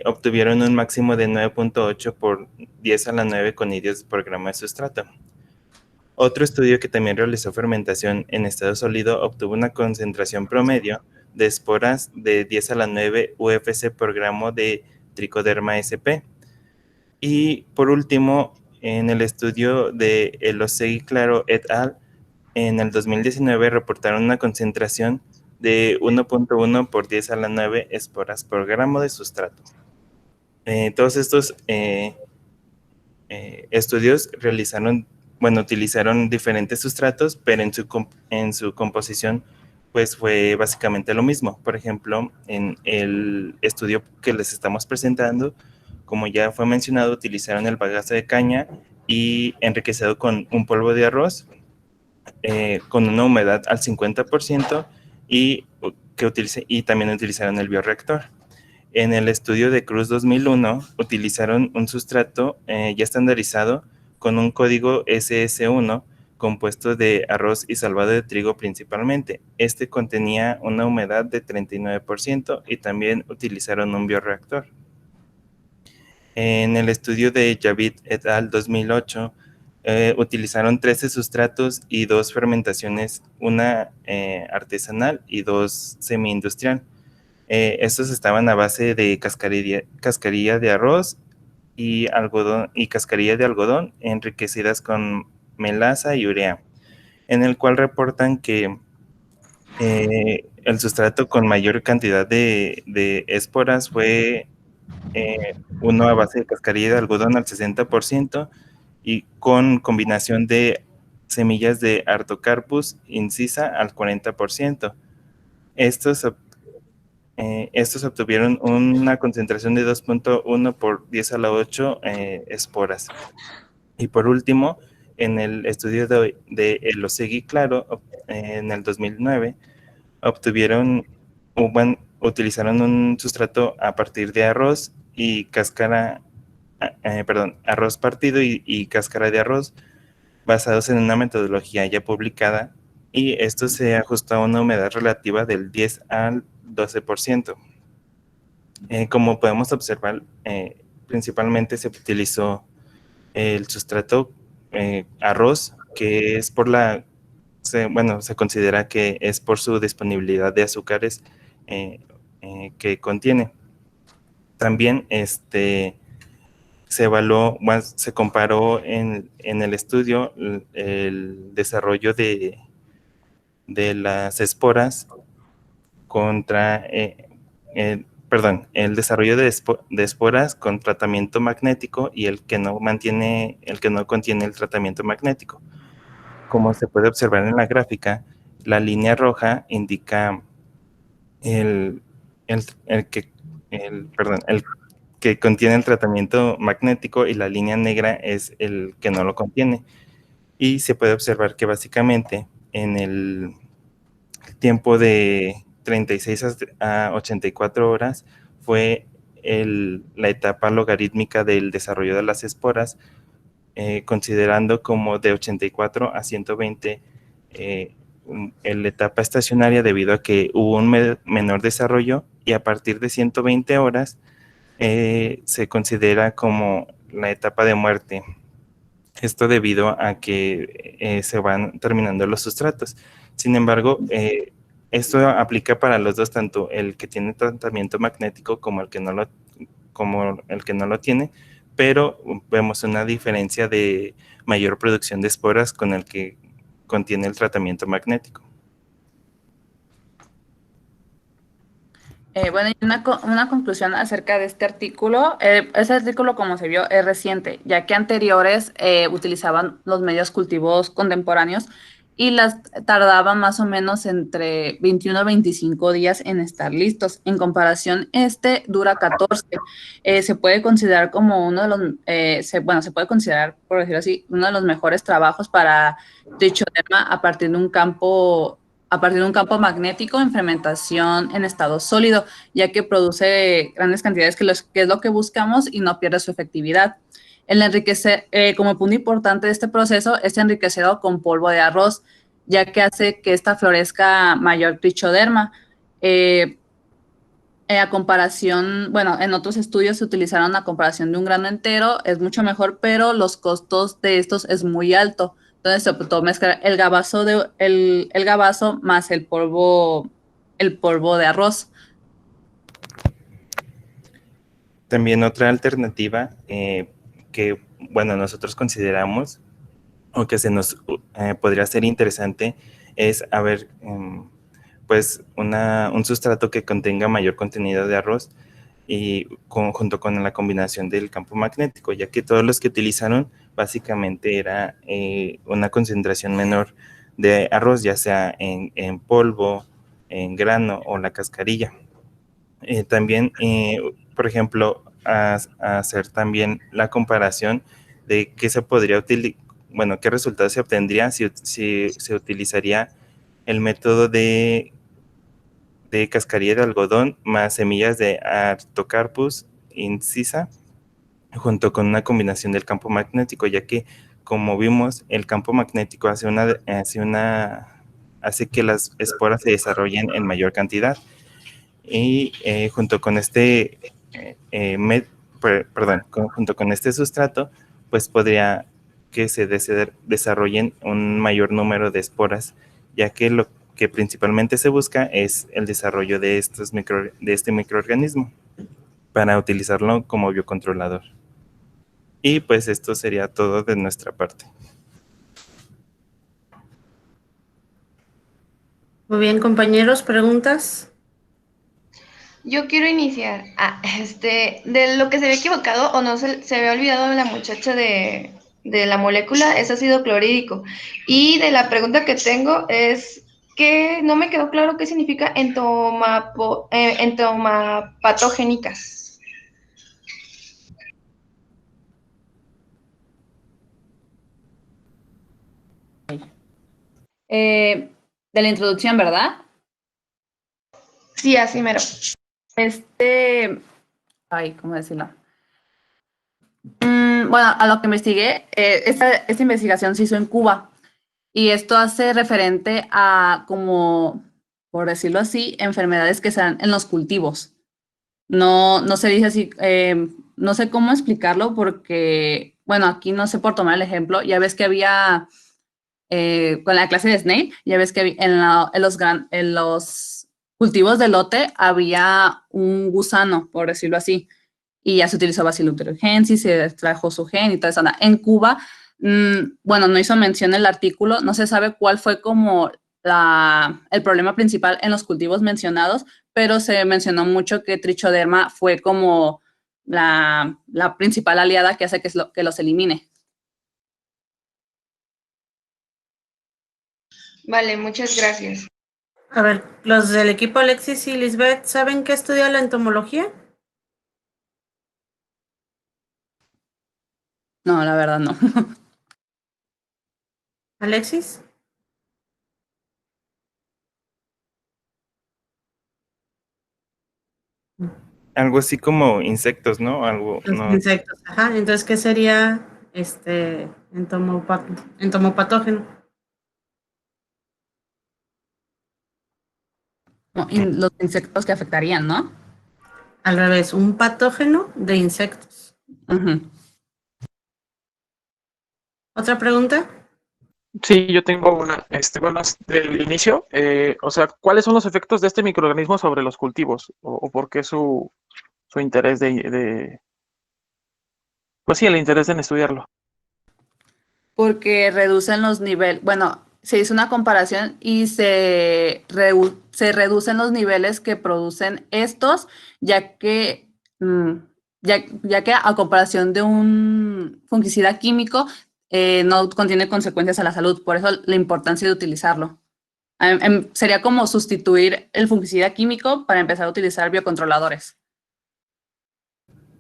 obtuvieron un máximo de 9.8 por 10 a la 9 conidios por gramo de sustrato. Otro estudio que también realizó fermentación en estado sólido obtuvo una concentración promedio de esporas de 10 a la 9 UFC por gramo de Trichoderma sp. Y por último, en el estudio de Elosegui Claro et al., en el 2019 reportaron una concentración de 1.1 por 10 a la 9 esporas por gramo de sustrato. Todos estos estudios utilizaron diferentes sustratos, pero en su composición pues fue básicamente lo mismo. Por ejemplo, en el estudio que les estamos presentando, como ya fue mencionado, utilizaron el bagazo de caña y enriquecido con un polvo de arroz, con una humedad al 50% y también utilizaron el bioreactor. En el estudio de Cruz 2001 utilizaron un sustrato ya estandarizado con un código SS1 compuesto de arroz y salvado de trigo principalmente. Este contenía una humedad de 39% y también utilizaron un bioreactor. En el estudio de Javid et al. 2008 utilizaron 13 sustratos y 2 fermentaciones, una artesanal y 2 semi-industrial. Estos estaban a base de cascarilla de arroz y cascarilla de algodón enriquecidas con melaza y urea, en el cual reportan que el sustrato con mayor cantidad de esporas fue uno a base de cascarilla de algodón al 60% y con combinación de semillas de Artocarpus incisa al 40%. Estos obtuvieron una concentración de 2.1 por 10 a la 8 esporas. Y por último, en el estudio de Elosegui Claro, en el 2009, utilizaron un sustrato a partir de arroz y arroz partido y cáscara de arroz, basados en una metodología ya publicada, y esto se ajustó a una humedad relativa del 10 al 12%. Como podemos observar, principalmente se utilizó el sustrato arroz, que es se considera que es por su disponibilidad de azúcares que contiene. También se comparó en el estudio el desarrollo de las esporas contra, el desarrollo de esporas con tratamiento magnético y el que no contiene el tratamiento magnético. Como se puede observar en la gráfica, la línea roja indica el que contiene el tratamiento magnético y la línea negra es el que no lo contiene. Y se puede observar que básicamente en el tiempo de 36 a 84 horas fue la etapa logarítmica del desarrollo de las esporas, considerando como de 84 a 120 la etapa estacionaria, debido a que hubo un menor desarrollo, y a partir de 120 horas se considera como la etapa de muerte. Esto debido a que se van terminando los sustratos. Sin embargo, esto aplica para los dos, tanto el que tiene tratamiento magnético como el que no lo tiene, pero vemos una diferencia de mayor producción de esporas con el que contiene el tratamiento magnético. Bueno, y una conclusión acerca de este artículo. Ese artículo, como se vio, es reciente, ya que anteriores utilizaban los medios cultivos contemporáneos y las tardaban más o menos entre 21 a 25 días en estar listos. En comparación, este dura 14. Se puede considerar como uno de los, se puede considerar, por decirlo así, uno de los mejores trabajos para trichoderma a partir de un campo magnético en fermentación en estado sólido, ya que produce grandes cantidades, que es lo que buscamos, y no pierde su efectividad. Como punto importante de este proceso, es enriquecido con polvo de arroz, ya que hace que esta florezca mayor trichoderma. A comparación, en otros estudios se utilizaron la comparación de un grano entero, es mucho mejor, pero los costos de estos es muy alto. Entonces se optó mezclar el gabazo más el polvo de arroz. También otra alternativa que, bueno, nosotros consideramos o que se nos podría ser interesante es haber pues un sustrato que contenga mayor contenido de arroz y junto con la combinación del campo magnético, ya que todos los que utilizaron básicamente era una concentración menor de arroz, ya sea en polvo, en grano o la cascarilla. También, por ejemplo, hacer también la comparación de qué se podría utilizar, bueno, qué resultados se obtendría si se utilizaría el método de cascarilla de algodón más semillas de Artocarpus incisa, junto con una combinación del campo magnético, ya que, como vimos, el campo magnético hace que las esporas se desarrollen en mayor cantidad. Y junto con junto con este sustrato, pues podría que se desarrollen un mayor número de esporas, ya que lo que principalmente se busca es el desarrollo de este microorganismo para utilizarlo como biocontrolador. Y pues esto sería todo de nuestra parte. Muy bien, compañeros, ¿preguntas? Yo quiero iniciar. De lo que se había equivocado o no se había olvidado la muchacha de la molécula, es ácido clorhídrico. Y de la pregunta que tengo es que no me quedó claro qué significa entomopatogénicas. De la introducción, ¿verdad? Sí, así mero. ¿Cómo decirlo? Bueno, a lo que investigué, esta investigación se hizo en Cuba y esto hace referente a, como, por decirlo así, enfermedades que se dan en los cultivos. No se dice así, no sé cómo explicarlo porque, bueno, aquí no sé por tomar el ejemplo, ya ves que había, con la clase de Snape, ya ves que en los cultivos de lote había un gusano, por decirlo así, y ya se utilizó Bacillus thuringiensis, se extrajo su gen y toda esa onda. En Cuba, bueno, no hizo mención el artículo, no se sabe cuál fue como el problema principal en los cultivos mencionados, pero se mencionó mucho que Trichoderma fue como la principal aliada que hace que los elimine. Vale, muchas gracias. A ver, los del equipo Alexis y Lisbeth, ¿saben qué estudia la entomología? No, la verdad no. ¿Alexis? Algo así como insectos, ¿no? Insectos, ajá. Entonces, ¿qué sería entomopatógeno? No, y los insectos que afectarían, ¿no? Al revés, un patógeno de insectos. ¿Otra pregunta? Sí, yo tengo una, bueno, del inicio, o sea, ¿cuáles son los efectos de este microorganismo sobre los cultivos? ¿O por qué su interés pues sí, el interés en estudiarlo? Porque reducen los niveles, bueno, se hizo una comparación y se reducen los niveles que producen estos, ya que a comparación de un fungicida químico, no contiene consecuencias a la salud, por eso la importancia de utilizarlo. Sería como sustituir el fungicida químico para empezar a utilizar biocontroladores.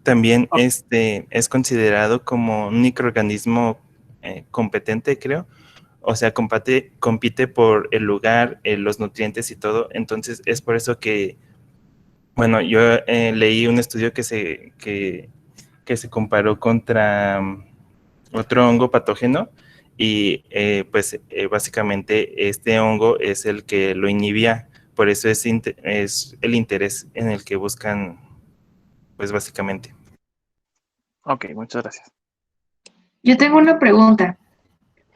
También es considerado como un microorganismo competente, creo. O sea, compite por el lugar, los nutrientes y todo. Entonces, es por eso que, bueno, yo leí un estudio que se comparó contra otro hongo patógeno y pues básicamente este hongo es el que lo inhibía. Por eso es el interés en el que buscan, pues básicamente. Ok, muchas gracias. Yo tengo una pregunta.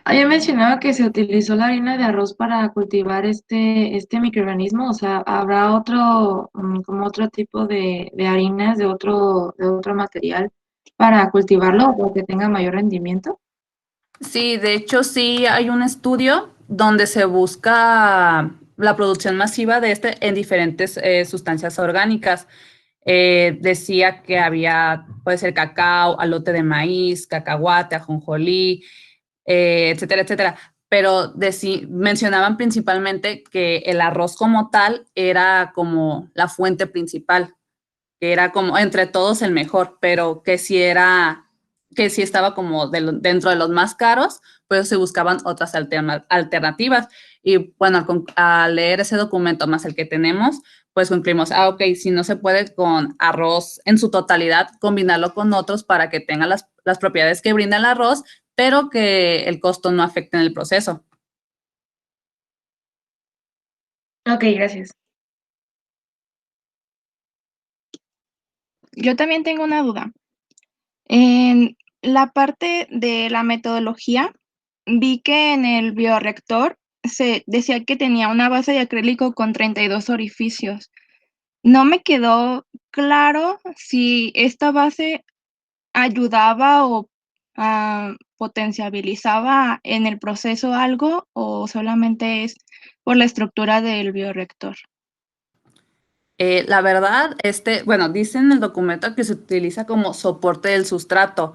Había mencionado que se utilizó la harina de arroz para cultivar este microorganismo, o sea, ¿habrá otro, como otro tipo de harinas de otro material para cultivarlo o que tenga mayor rendimiento? Sí, de hecho sí hay un estudio donde se busca la producción masiva de este en diferentes sustancias orgánicas. Decía que había, puede ser cacao, alote de maíz, cacahuate, ajonjolí, etcétera, etcétera. Pero mencionaban principalmente que el arroz como tal era como la fuente principal, que era como entre todos el mejor, pero que sí estaba como dentro de los más caros, pues se buscaban otras alternativas. Y bueno, al leer ese documento más el que tenemos, pues concluimos, ok, si no se puede con arroz en su totalidad, combinarlo con otros para que tenga las propiedades que brinda el arroz, pero que el costo no afecte en el proceso. Ok, gracias. Yo también tengo una duda. En la parte de la metodología, vi que en el bioreactor se decía que tenía una base de acrílico con 32 orificios. No me quedó claro si esta base ayudaba o potenciabilizaba en el proceso algo o solamente es por la estructura del bioreactor. La verdad, bueno, dice en el documento que se utiliza como soporte del sustrato.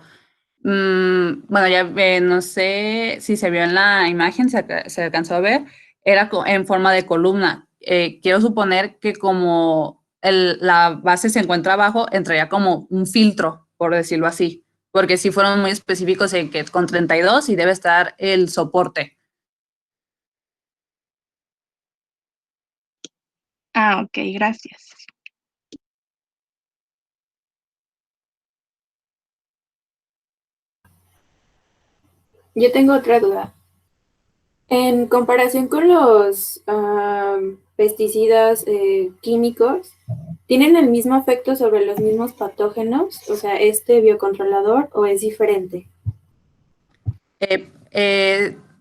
Bueno, ya no sé si se vio en la imagen, se alcanzó a ver, era en forma de columna. Quiero suponer que como la base se encuentra abajo, entraría como un filtro, por decirlo así, porque sí fueron muy específicos en que con 32 y debe estar el soporte. Ah, ok, gracias. Yo tengo otra duda. En comparación con los pesticidas químicos, ¿tienen el mismo efecto sobre los mismos patógenos? O sea, ¿este biocontrolador o es diferente?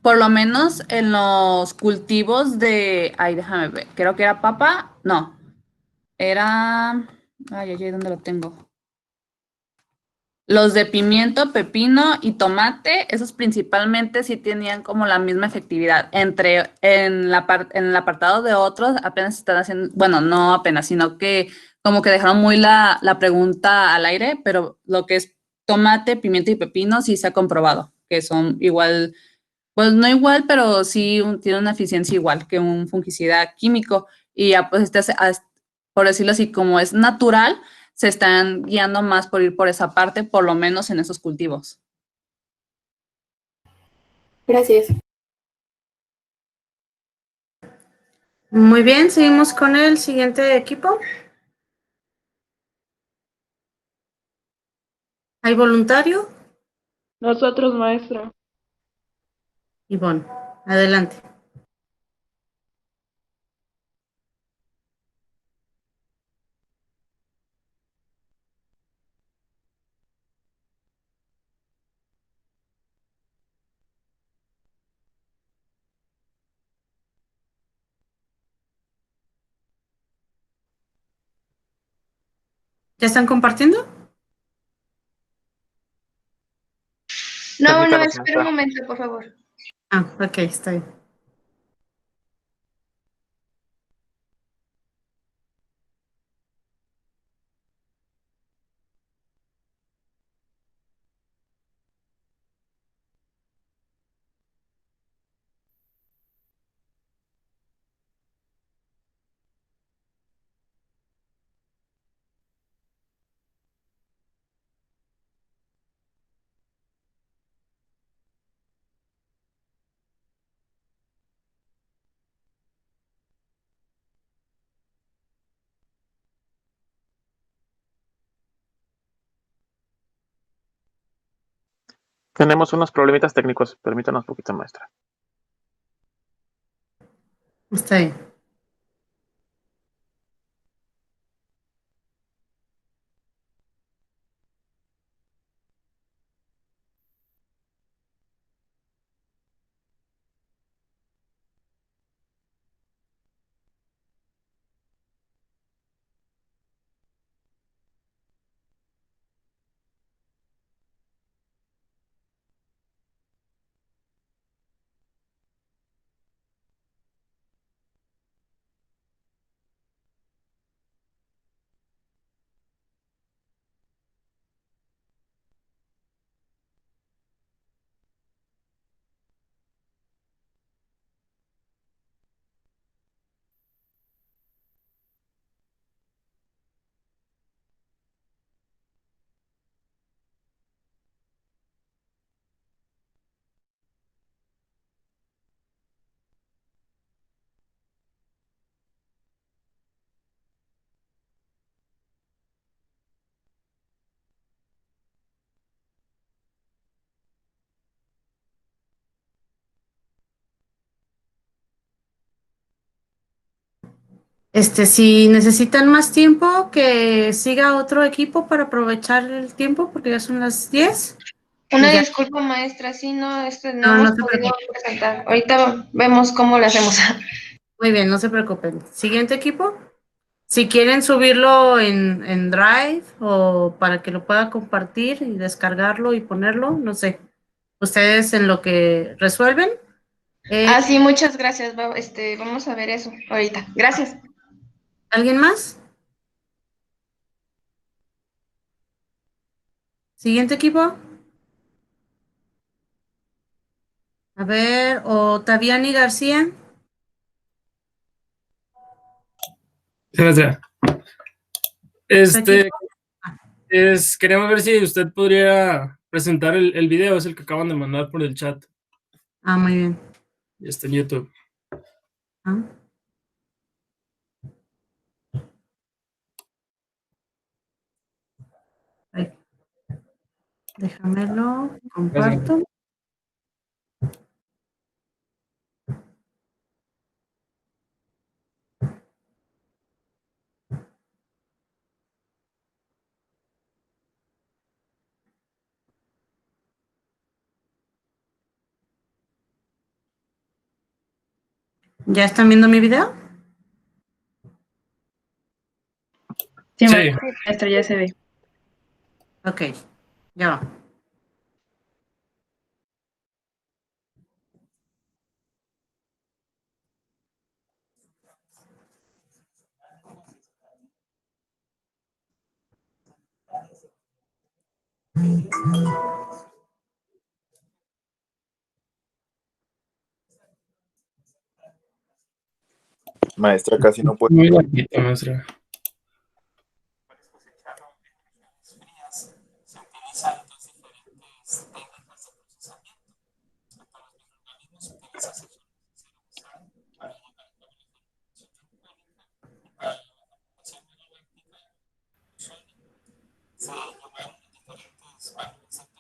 Por lo menos en los cultivos ay, déjame ver, creo que era papa, no, era, ¿dónde lo tengo? Los de pimiento, pepino y tomate, esos principalmente sí tenían como la misma efectividad. En el apartado de otros apenas están haciendo, bueno, no apenas, sino que como que dejaron muy la pregunta al aire, pero lo que es tomate, pimiento y pepino sí se ha comprobado que son igual, pues no igual, pero sí tiene una eficiencia igual que un fungicida químico. Y ya pues por decirlo así, como es natural, se están guiando más por ir por esa parte, por lo menos en esos cultivos. Gracias. Muy bien, seguimos con el siguiente equipo. ¿Hay voluntario? Nosotros, maestra. Ivonne, adelante. ¿Ya están compartiendo? No, Permítanos, espera un maestra. momento, por favor. Ah, ok, está bien. Tenemos unos problemitas técnicos. Permítanos un poquito, maestra. Está bien. Si necesitan más tiempo, que siga otro equipo para aprovechar el tiempo, porque ya son las 10. Una Ya. disculpa, maestra, sí, no, no No, hemos no se podido preocupen. presentar. Ahorita vemos cómo lo hacemos. Muy bien, no se preocupen. Siguiente equipo. Si quieren subirlo en Drive o para que lo pueda compartir y descargarlo y ponerlo, no sé. Ustedes en lo que resuelven. Sí, muchas gracias. Vamos a ver eso ahorita. Gracias. ¿Alguien más? Siguiente equipo. A ver, Otaviani García. Sí, maestra. Queremos ver si usted podría presentar el video, es el que acaban de mandar por el chat. Muy bien. Ya está en YouTube. Déjamelo, comparto. ¿Ya están viendo mi video? Sí, maestra, ya se ve. Ok, ya va. Maestra, casi no puedo. Muy bajito, maestra.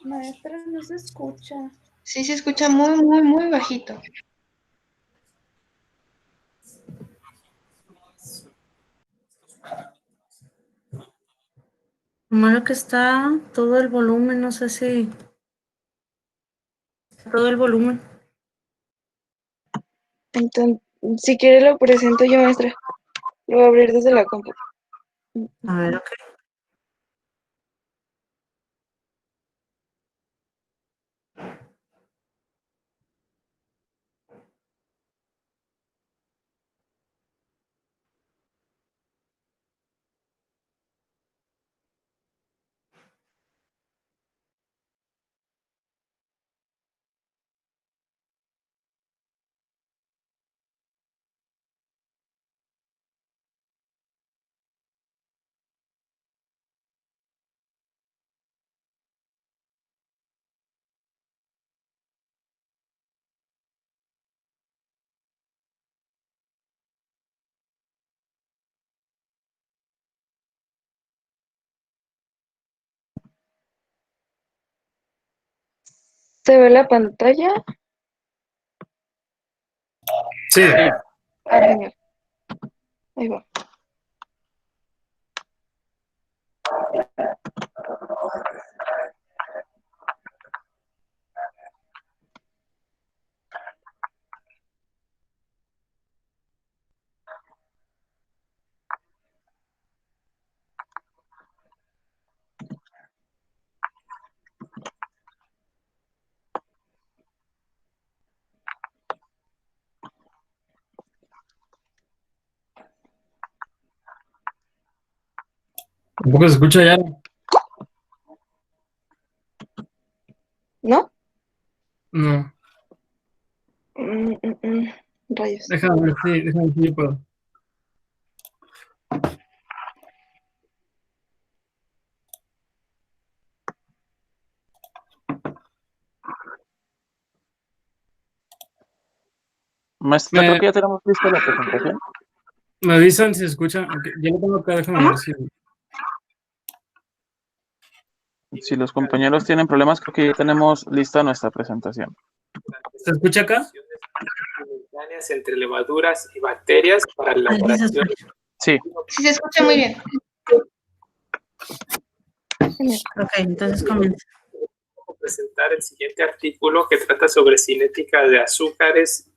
Maestra, no se escucha. Sí, se escucha muy, muy, muy bajito. Lo malo que está todo el volumen, no sé si... Todo el volumen. Entonces, si quiere lo presento yo, maestra. Lo voy a abrir desde la compu. A ver, ok. ¿Se ve la pantalla? Sí. Genial. Ahí va. Tampoco se escucha ya. ¿No? No. Rayos. Déjame ver si yo puedo. Maestra, creo que ya tenemos lista la presentación. Me avisan si se escucha. Okay, ya lo tengo acá, déjame ver si... Si los compañeros tienen problemas, creo que ya tenemos lista nuestra presentación. ¿Se escucha acá? Entre levaduras y bacterias para la elaboración Sí. Sí, se escucha muy bien. Ok, entonces comienza. Presentar el siguiente artículo que trata sobre cinética de azúcares,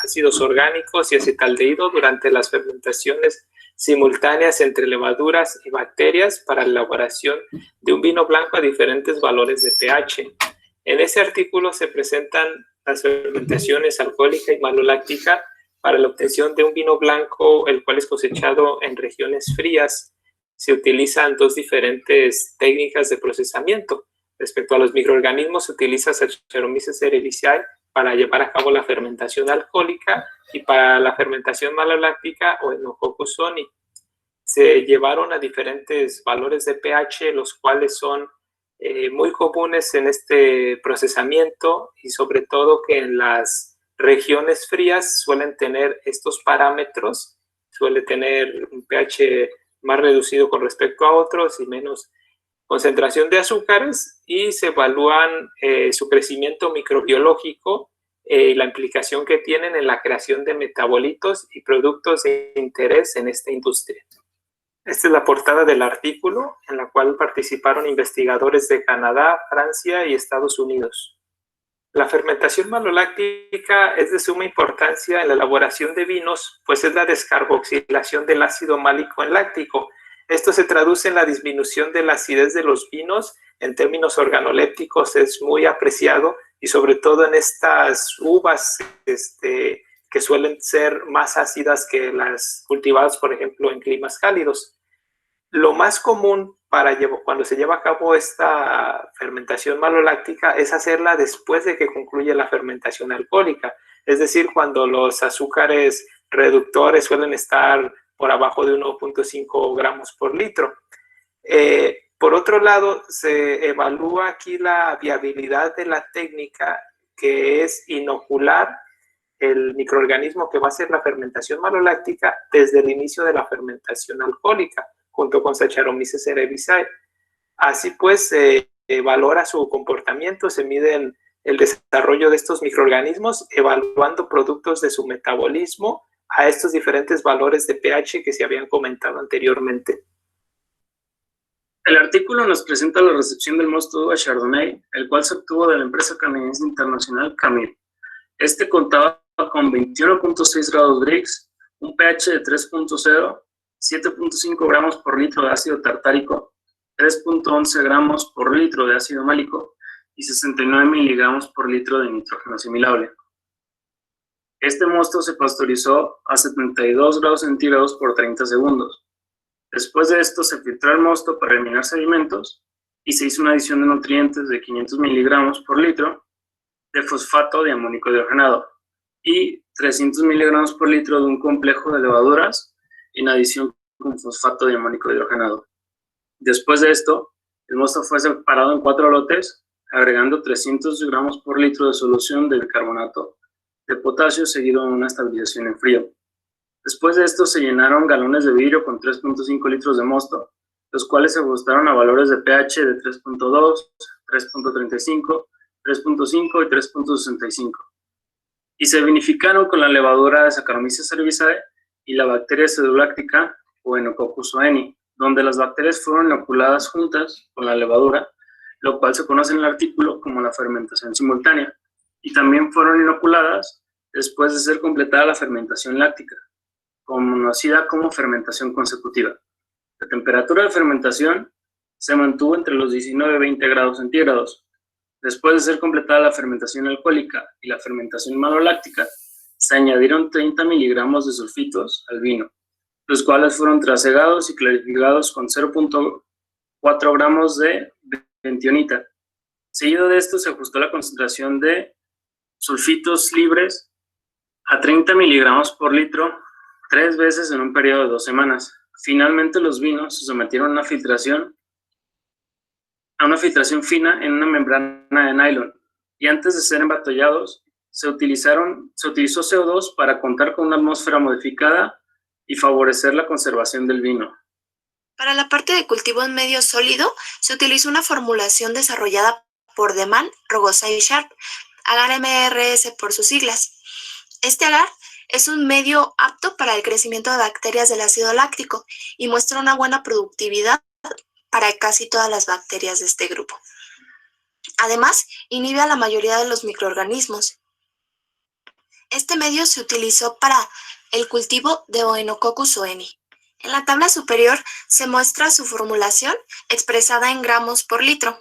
ácidos orgánicos y acetaldehído durante las fermentaciones simultáneas entre levaduras y bacterias para la elaboración de un vino blanco a diferentes valores de pH. En ese artículo se presentan las fermentaciones alcohólica y maloláctica para la obtención de un vino blanco, el cual es cosechado en regiones frías. Se utilizan dos diferentes técnicas de procesamiento. Respecto a los microorganismos, se utiliza Saccharomyces cerevisiae para llevar a cabo la fermentación alcohólica y para la fermentación maloláctica o Enococcus soni. Se llevaron a diferentes valores de pH, los cuales son muy comunes en este procesamiento y sobre todo que en las regiones frías suelen tener estos parámetros, suele tener un pH más reducido con respecto a otros y menos concentración de azúcares, y se evalúan su crecimiento microbiológico y la implicación que tienen en la creación de metabolitos y productos de interés en esta industria. Esta es la portada del artículo, en la cual participaron investigadores de Canadá, Francia y Estados Unidos. La fermentación maloláctica es de suma importancia en la elaboración de vinos, pues es la descarboxilación del ácido málico en láctico. Esto se traduce en la disminución de la acidez de los vinos. En términos organolépticos es muy apreciado y sobre todo en estas uvas que suelen ser más ácidas que las cultivadas, por ejemplo, en climas cálidos. Lo más común cuando se lleva a cabo esta fermentación maloláctica es hacerla después de que concluye la fermentación alcohólica, es decir, cuando los azúcares reductores suelen estar por abajo de 1.5 gramos por litro. Por otro lado, se evalúa aquí la viabilidad de la técnica, que es inocular el microorganismo que va a hacer la fermentación maloláctica desde el inicio de la fermentación alcohólica, junto con Saccharomyces cerevisiae. Así pues, se valora su comportamiento, se mide el desarrollo de estos microorganismos, evaluando productos de su metabolismo a estos diferentes valores de pH que se habían comentado anteriormente. El artículo nos presenta la recepción del mosto uva Chardonnay, el cual se obtuvo de la empresa canadiense internacional Camil. Este contaba con 21.6 grados Brix, un pH de 3.0, 7.5 gramos por litro de ácido tartárico, 3.11 gramos por litro de ácido málico y 69 miligramos por litro de nitrógeno asimilable. Este mosto se pasteurizó a 72 grados centígrados por 30 segundos. Después de esto se filtró el mosto para eliminar sedimentos y se hizo una adición de nutrientes de 500 miligramos por litro de fosfato de amónico hidrogenado y 300 miligramos por litro de un complejo de levaduras en adición con fosfato de amónico hidrogenado. Después de esto, el mosto fue separado en 4 lotes, agregando 300 gramos por litro de solución de bicarbonato de potasio seguido de una estabilización en frío. Después de esto se llenaron galones de vidrio con 3.5 litros de mosto, los cuales se ajustaron a valores de pH de 3.2, 3.35, 3.5 y 3.65. Y se vinificaron con la levadura de Saccharomyces cerevisiae y la bacteria pseudoláctica o Enococcus soni, donde las bacterias fueron inoculadas juntas con la levadura, lo cual se conoce en el artículo como la fermentación simultánea, y también fueron inoculadas después de ser completada la fermentación láctica, conocida como fermentación consecutiva. La temperatura de fermentación se mantuvo entre los 19 y 20 grados centígrados. Después de ser completada la fermentación alcohólica y la fermentación maloláctica, se añadieron 30 miligramos de sulfitos al vino, los cuales fueron trasegados y clarificados con 0.4 gramos de bentionita. Seguido de esto se ajustó la concentración de sulfitos libres a 30 miligramos por litro 3 veces en un periodo de 2 semanas. Finalmente los vinos se sometieron a una filtración fina en una membrana de nylon y antes de ser embatollados se utilizó CO2 para contar con una atmósfera modificada y favorecer la conservación del vino. Para la parte de cultivo en medio sólido se utilizó una formulación desarrollada por Deman, Rogosa y Sharp, agar MRS por sus siglas. Este agar Es un medio apto para el crecimiento de bacterias del ácido láctico y muestra una buena productividad para casi todas las bacterias de este grupo. Además, inhibe a la mayoría de los microorganismos. Este medio se utilizó para el cultivo de Oenococcus oeni. En la tabla superior se muestra su formulación expresada en gramos por litro.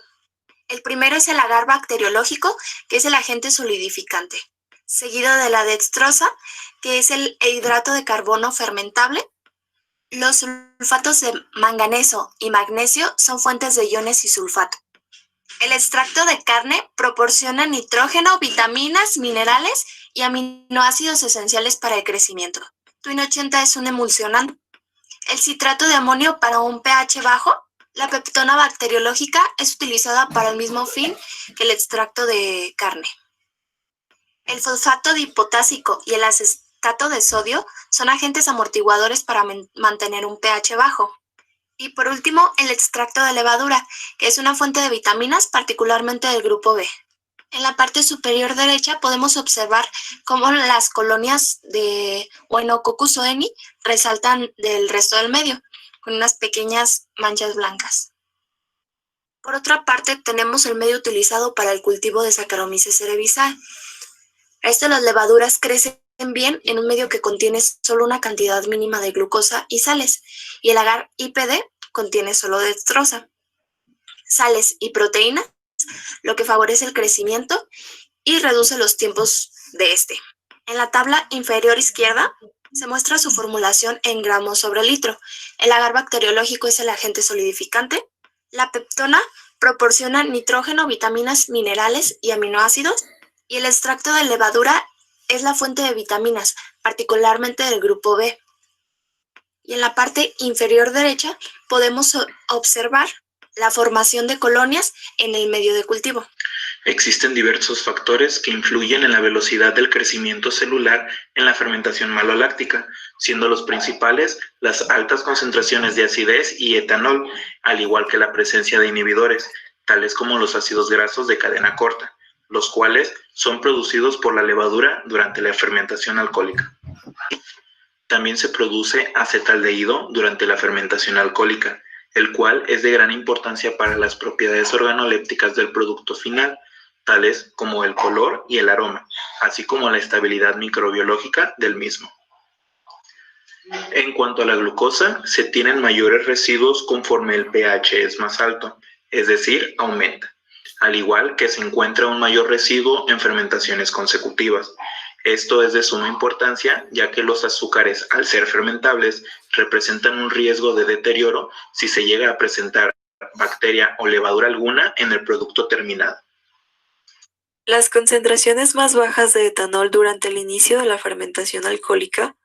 El primero es el agar bacteriológico, que es el agente solidificante, seguido de la dextrosa, que es el hidrato de carbono fermentable. Los sulfatos de manganeso y magnesio son fuentes de iones y sulfato. El extracto de carne proporciona nitrógeno, vitaminas, minerales y aminoácidos esenciales para el crecimiento. Twin 80 es un emulsionante. El citrato de amonio para un pH bajo. La peptona bacteriológica es utilizada para el mismo fin que el extracto de carne. El fosfato dipotásico y el acetato de sodio son agentes amortiguadores para mantener un pH bajo. Y por último, el extracto de levadura, que es una fuente de vitaminas, particularmente del grupo B. En la parte superior derecha podemos observar cómo las colonias de Oenococcus oeni resaltan del resto del medio, con unas pequeñas manchas blancas. Por otra parte, tenemos el medio utilizado para el cultivo de Saccharomyces cerevisiae. Las levaduras crecen bien en un medio que contiene solo una cantidad mínima de glucosa y sales, y el agar IPD contiene solo dextrosa, sales y proteínas, lo que favorece el crecimiento y reduce los tiempos de este. En la tabla inferior izquierda se muestra su formulación en gramos sobre litro. El agar bacteriológico es el agente solidificante. La peptona proporciona nitrógeno, vitaminas, minerales y aminoácidos. Y el extracto de levadura es la fuente de vitaminas, particularmente del grupo B. Y en la parte inferior derecha podemos observar la formación de colonias en el medio de cultivo. Existen diversos factores que influyen en la velocidad del crecimiento celular en la fermentación maloláctica, siendo los principales las altas concentraciones de acidez y etanol, al igual que la presencia de inhibidores, tales como los ácidos grasos de cadena corta, los cuales son producidos por la levadura durante la fermentación alcohólica. También se produce acetaldehído durante la fermentación alcohólica, el cual es de gran importancia para las propiedades organolépticas del producto final, tales como el color y el aroma, así como la estabilidad microbiológica del mismo. En cuanto a la glucosa, se tienen mayores residuos conforme el pH es más alto, es decir, aumenta, al igual que se encuentra un mayor residuo en fermentaciones consecutivas. Esto es de suma importancia, ya que los azúcares, al ser fermentables, representan un riesgo de deterioro si se llega a presentar bacteria o levadura alguna en el producto terminado. Las concentraciones más bajas de etanol durante el inicio de la fermentación alcohólica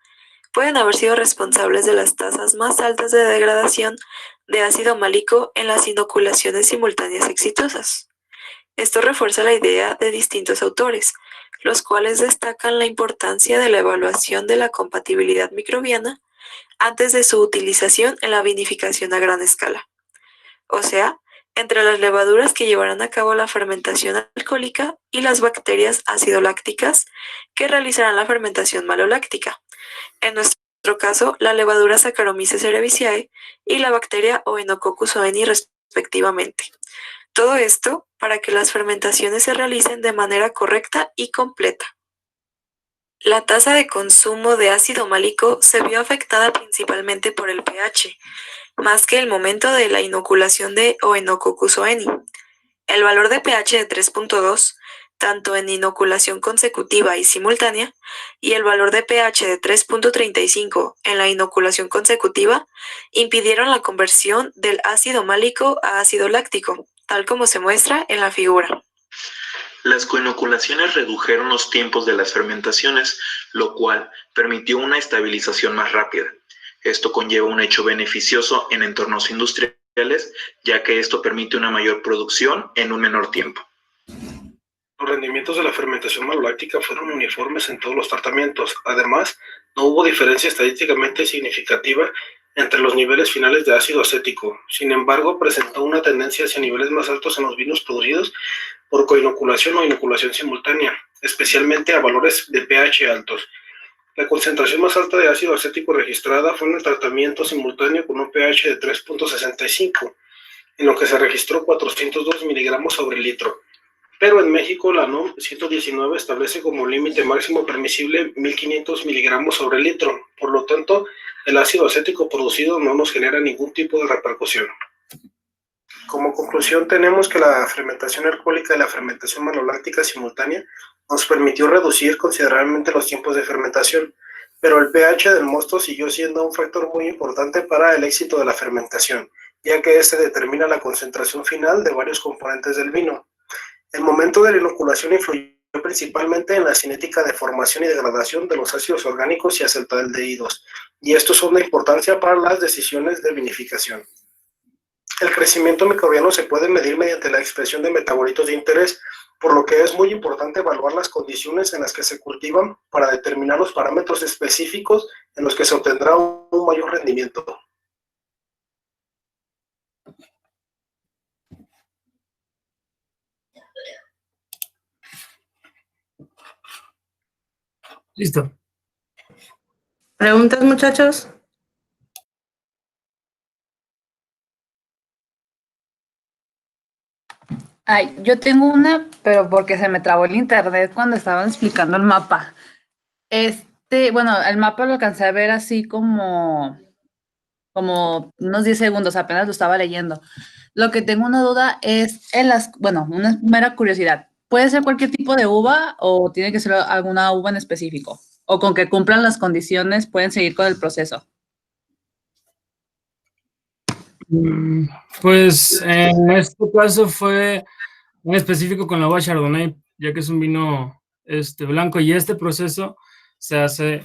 pueden haber sido responsables de las tasas más altas de degradación de ácido málico en las inoculaciones simultáneas exitosas. Esto refuerza la idea de distintos autores, los cuales destacan la importancia de la evaluación de la compatibilidad microbiana antes de su utilización en la vinificación a gran escala. O sea, entre las levaduras que llevarán a cabo la fermentación alcohólica y las bacterias acidolácticas que realizarán la fermentación maloláctica. En nuestro caso, la levadura Saccharomyces cerevisiae y la bacteria Oenococcus oeni respectivamente. Todo esto para que las fermentaciones se realicen de manera correcta y completa. La tasa de consumo de ácido málico se vio afectada principalmente por el pH, más que el momento de la inoculación de Oenococcus oeni. El valor de pH de 3.2, tanto en inoculación consecutiva y simultánea, y el valor de pH de 3.35 en la inoculación consecutiva, impidieron la conversión del ácido málico a ácido láctico, tal como se muestra en la figura. Las coinoculaciones redujeron los tiempos de las fermentaciones, lo cual permitió una estabilización más rápida. Esto conlleva un hecho beneficioso en entornos industriales, ya que esto permite una mayor producción en un menor tiempo. Los rendimientos de la fermentación maloláctica fueron uniformes en todos los tratamientos. Además, no hubo diferencia estadísticamente significativa entre los niveles finales de ácido acético. Sin embargo, presentó una tendencia hacia niveles más altos en los vinos producidos por coinoculación o inoculación simultánea, especialmente a valores de pH altos. La concentración más alta de ácido acético registrada fue en el tratamiento simultáneo con un pH de 3.65, en lo que se registró 402 miligramos sobre litro. Pero en México la NOM 119 establece como límite máximo permisible 1500 miligramos sobre litro. Por lo tanto, el ácido acético producido no nos genera ningún tipo de repercusión. Como conclusión, tenemos que la fermentación alcohólica y la fermentación maloláctica simultánea nos permitió reducir considerablemente los tiempos de fermentación, pero el pH del mosto siguió siendo un factor muy importante para el éxito de la fermentación, ya que este determina la concentración final de varios componentes del vino. El momento de la inoculación influyó principalmente en la cinética de formación y degradación de los ácidos orgánicos y acetaldehídos, y estos son de importancia para las decisiones de vinificación. El crecimiento microbiano se puede medir mediante la expresión de metabolitos de interés, por lo que es muy importante evaluar las condiciones en las que se cultivan para determinar los parámetros específicos en los que se obtendrá un mayor rendimiento. Listo. ¿Preguntas, muchachos? Ay, yo tengo una, pero porque se me trabó el internet cuando estaban explicando el mapa. Bueno, el mapa lo alcancé a ver así como unos 10 segundos, apenas lo estaba leyendo. Lo que tengo una duda es bueno, una mera curiosidad. ¿Puede ser cualquier tipo de uva o tiene que ser alguna uva en específico? ¿O con que cumplan las condiciones pueden seguir con el proceso? Pues en este caso fue en específico con la uva Chardonnay, ya que es un vino blanco, y este proceso se hace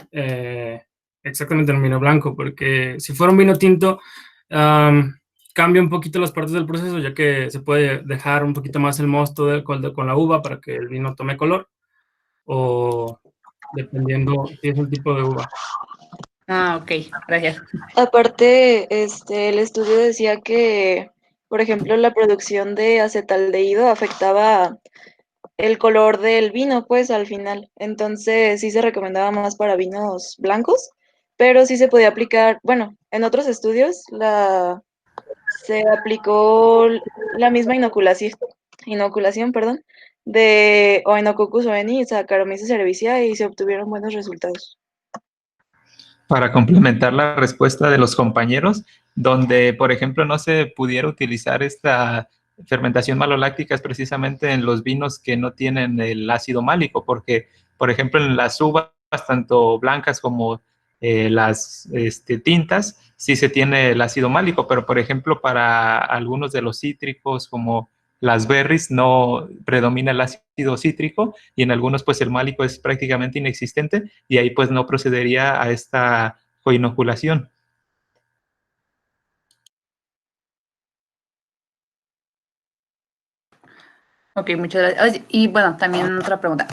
exactamente en un vino blanco, porque si fuera un vino tinto, cambia un poquito las partes del proceso, ya que se puede dejar un poquito más el mosto con la uva para que el vino tome color, o dependiendo si es un tipo de uva. Ah, ok, gracias. Aparte, el estudio decía que, por ejemplo, la producción de acetaldehído afectaba el color del vino, pues, al final. Entonces, sí se recomendaba más para vinos blancos, pero sí se podía aplicar, bueno, en otros estudios se aplicó la misma inoculación, perdón, de Oenococcus oveni y Saccharomyces cerevisiae y se obtuvieron buenos resultados. Para complementar la respuesta de los compañeros, donde, por ejemplo, no se pudiera utilizar esta fermentación maloláctica es precisamente en los vinos que no tienen el ácido málico, porque, por ejemplo, en las uvas, tanto blancas como las tintas, sí se tiene el ácido málico, pero, por ejemplo, para algunos de los cítricos, como las berries, no predomina el ácido cítrico, y en algunos pues el málico es prácticamente inexistente, y ahí pues no procedería a esta coinoculación. Ok, muchas gracias. Y bueno, también otra pregunta.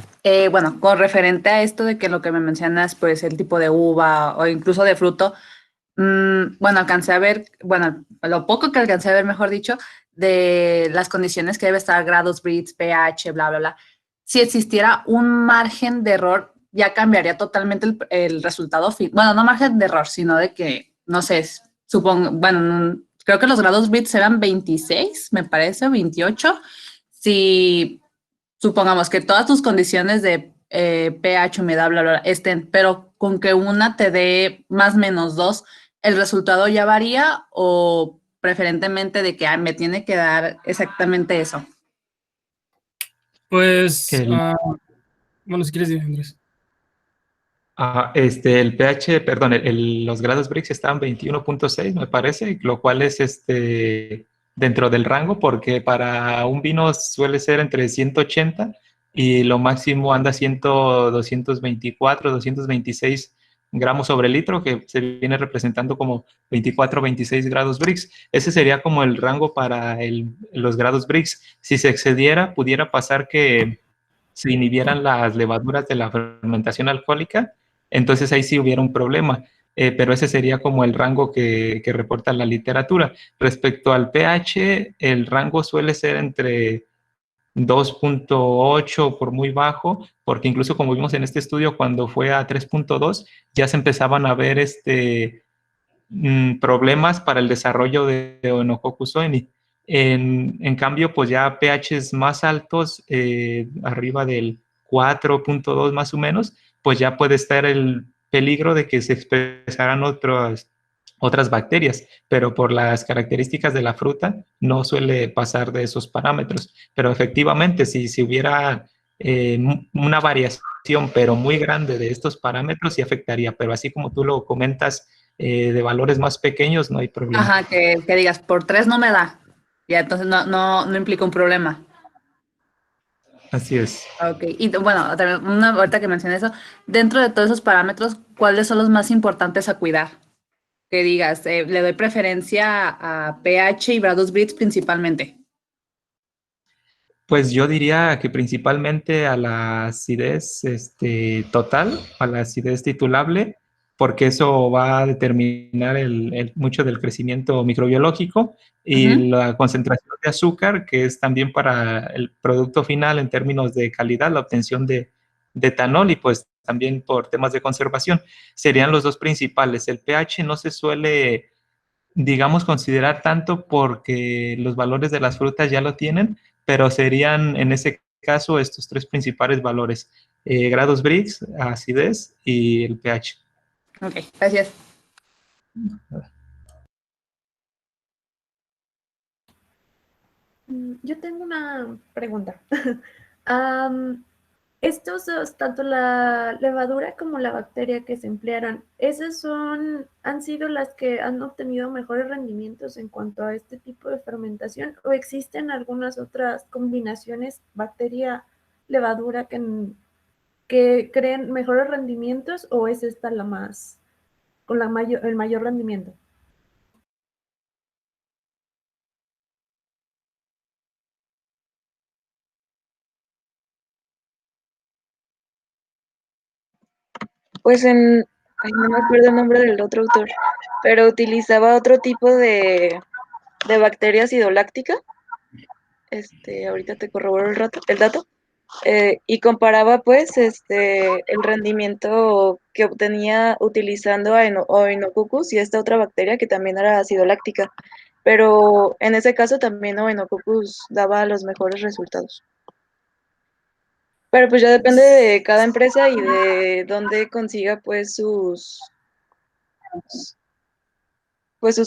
Bueno, con referente a esto de que lo que me mencionas, pues el tipo de uva o incluso de fruto, bueno, alcancé a ver, bueno, lo poco que alcancé a ver, mejor dicho, de las condiciones que debe estar, grados Brix, pH, bla, bla, bla. Si existiera un margen de error, ya cambiaría totalmente el resultado final. Bueno, no margen de error, sino de que, no sé, supongo, bueno, creo que los grados Brix eran 26, me parece, 28. Si supongamos que todas tus condiciones de pH, humedad, bla, bla, bla, estén, pero con que una te dé más o menos 2, ¿el resultado ya varía o preferentemente de que me tiene que dar exactamente eso? Pues, bueno, si quieres, Andrés. El pH, perdón, los grados Brix estaban 21.6, me parece, lo cual es dentro del rango, porque para un vino suele ser entre 180 y lo máximo anda 224, 226 gramos sobre litro, que se viene representando como 24, 26 grados Brix. Ese sería como el rango para los grados Brix. Si se excediera, pudiera pasar que se inhibieran las levaduras de la fermentación alcohólica, entonces ahí sí hubiera un problema. Pero ese sería como el rango que reporta la literatura. Respecto al pH, el rango suele ser entre 2.8 por muy bajo, porque incluso como vimos en este estudio, cuando fue a 3.2, ya se empezaban a ver problemas para el desarrollo de Oenococcus oeni. En cambio, pues ya pHs más altos, arriba del 4.2 más o menos, pues ya puede estar el peligro de que se expresaran otras bacterias, pero por las características de la fruta no suele pasar de esos parámetros. Pero efectivamente, si hubiera una variación, pero muy grande de estos parámetros, sí afectaría, pero así como tú lo comentas, de valores más pequeños, no hay problema. Ajá, que digas, por 3 no me da. Ya, entonces no implica un problema. Así es. Ok, y bueno, también ahorita que mencioné eso, dentro de todos esos parámetros, ¿cuáles son los más importantes a cuidar? Que digas, le doy preferencia a pH y Bradus-Briggs principalmente. Pues yo diría que principalmente a la acidez total, a la acidez titulable, porque eso va a determinar mucho del crecimiento microbiológico y la concentración de azúcar, que es también para el producto final en términos de calidad, la obtención de etanol y pues también por temas de conservación, serían los dos principales. El pH no se suele, digamos, considerar tanto porque los valores de las frutas ya lo tienen, pero serían en ese caso estos tres principales valores, grados Brix, acidez y el pH. Ok, gracias. Yo tengo una pregunta. Estos dos, tanto la levadura como la bacteria que se emplearon, ¿esas han sido las que han obtenido mejores rendimientos en cuanto a este tipo de fermentación? ¿O existen algunas otras combinaciones bacteria-levadura que creen mejores rendimientos? ¿O es esta la más, con el mayor rendimiento? Pues no me acuerdo el nombre del otro autor, pero utilizaba otro tipo de bacteria acidoláctica. Ahorita te corroboro el dato. Y comparaba pues el rendimiento que obtenía utilizando a Oenococcus y esta otra bacteria que también era acidoláctica. Pero en ese caso también Oenococcus daba los mejores resultados. Pero pues ya depende de cada empresa y de dónde consiga pues sus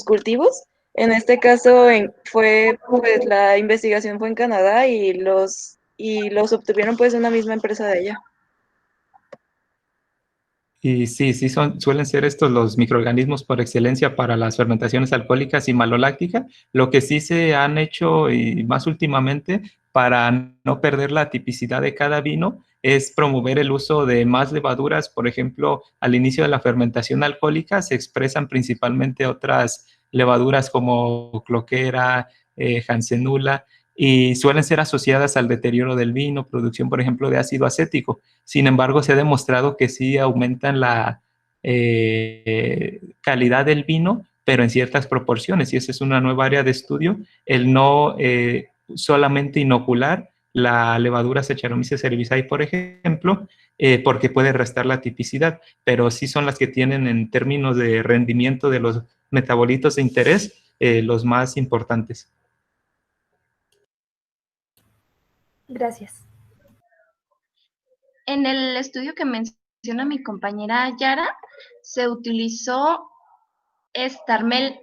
cultivos. En este caso pues la investigación fue en Canadá y los obtuvieron pues de una misma empresa de allá. Y sí, suelen ser estos los microorganismos por excelencia para las fermentaciones alcohólicas y maloláctica. Lo que sí se han hecho, y más últimamente, para no perder la tipicidad de cada vino, es promover el uso de más levaduras. Por ejemplo, al inicio de la fermentación alcohólica se expresan principalmente otras levaduras como cloquera, jansenula, y suelen ser asociadas al deterioro del vino, producción, por ejemplo, de ácido acético. Sin embargo, se ha demostrado que sí aumentan la calidad del vino, pero en ciertas proporciones, y esa es una nueva área de estudio, el no solamente inocular la levadura Saccharomyces cerevisiae, por ejemplo, porque puede restar la tipicidad, pero sí son las que tienen en términos de rendimiento de los metabolitos de interés los más importantes. Gracias. En el estudio que menciona mi compañera Yara, se utilizó Starmerella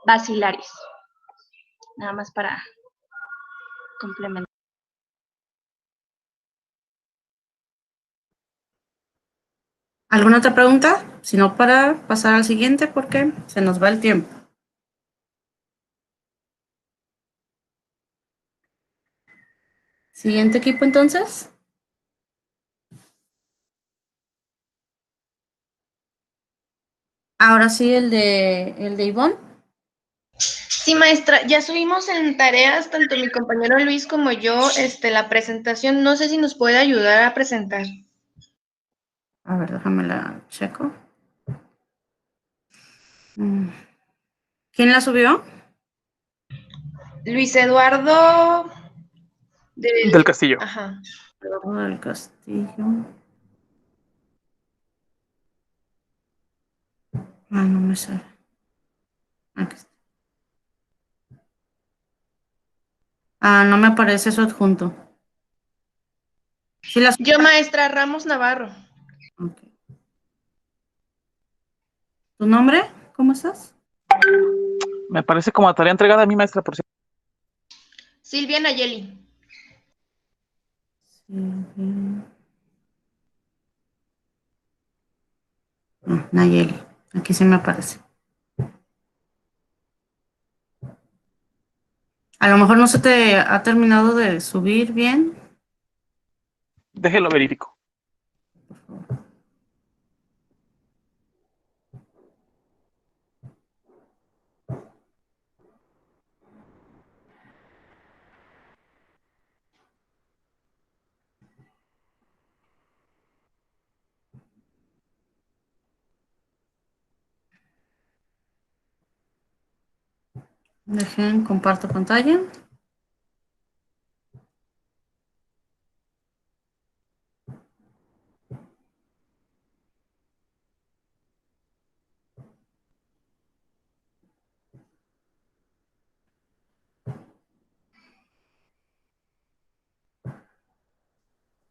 bacilaris. Nada más para complementar. ¿Alguna otra pregunta? Si no, para pasar al siguiente, porque se nos va el tiempo. Siguiente equipo, entonces. Ahora sí, el de Ivonne. Sí, maestra, ya subimos en tareas, tanto mi compañero Luis como yo, la presentación. No sé si nos puede ayudar a presentar. A ver, déjame la checo. ¿Quién la subió? Luis Eduardo Del Castillo. Ajá. Eduardo del Castillo. Ah, no me sale. Aquí está. Ah, no me aparece su adjunto. ¿Sí las... Yo, maestra Ramos Navarro. Okay. ¿Tu nombre? ¿Cómo estás? Me parece como tarea entregada a mi maestra, por cierto. Silvia Nayeli. Nayeli. Aquí sí me aparece. A lo mejor no se te ha terminado de subir bien. Déjelo verifico. Dejen, comparto pantalla.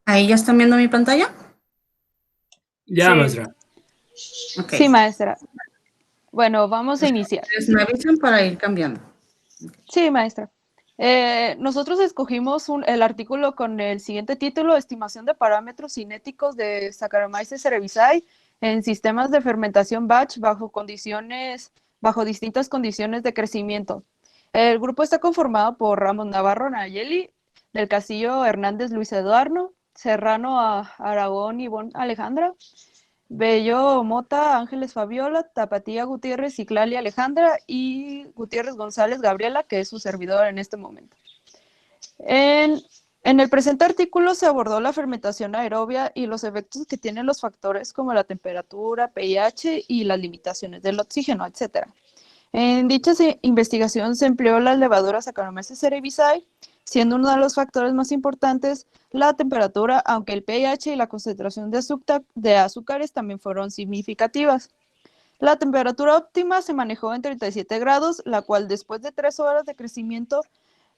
¿Ahí ya están viendo mi pantalla? Ya, Sí. maestra. Okay. Sí, maestra. Bueno, vamos a iniciar. Me avisan para ir cambiando. Sí, maestra. Nosotros escogimos el artículo con el siguiente título: Estimación de parámetros cinéticos de Saccharomyces cerevisiae en sistemas de fermentación batch bajo distintas condiciones de crecimiento. El grupo está conformado por Ramos Navarro Nayeli, del Castillo Hernández Luis Eduardo, Serrano Aragón Ivonne Alejandra, Bello Mota Ángeles Fabiola, Tapatía Gutiérrez Ciclali Alejandra y Gutiérrez González Gabriela, que es su servidor en este momento. En el presente artículo se abordó la fermentación aerobia y los efectos que tienen los factores como la temperatura, pH y las limitaciones del oxígeno, etc. En dicha investigación se empleó la levadura Saccharomyces cerevisiae, siendo uno de los factores más importantes la temperatura, aunque el pH y la concentración de azúcares también fueron significativas. La temperatura óptima se manejó en 37 grados, la cual después de 3 horas de crecimiento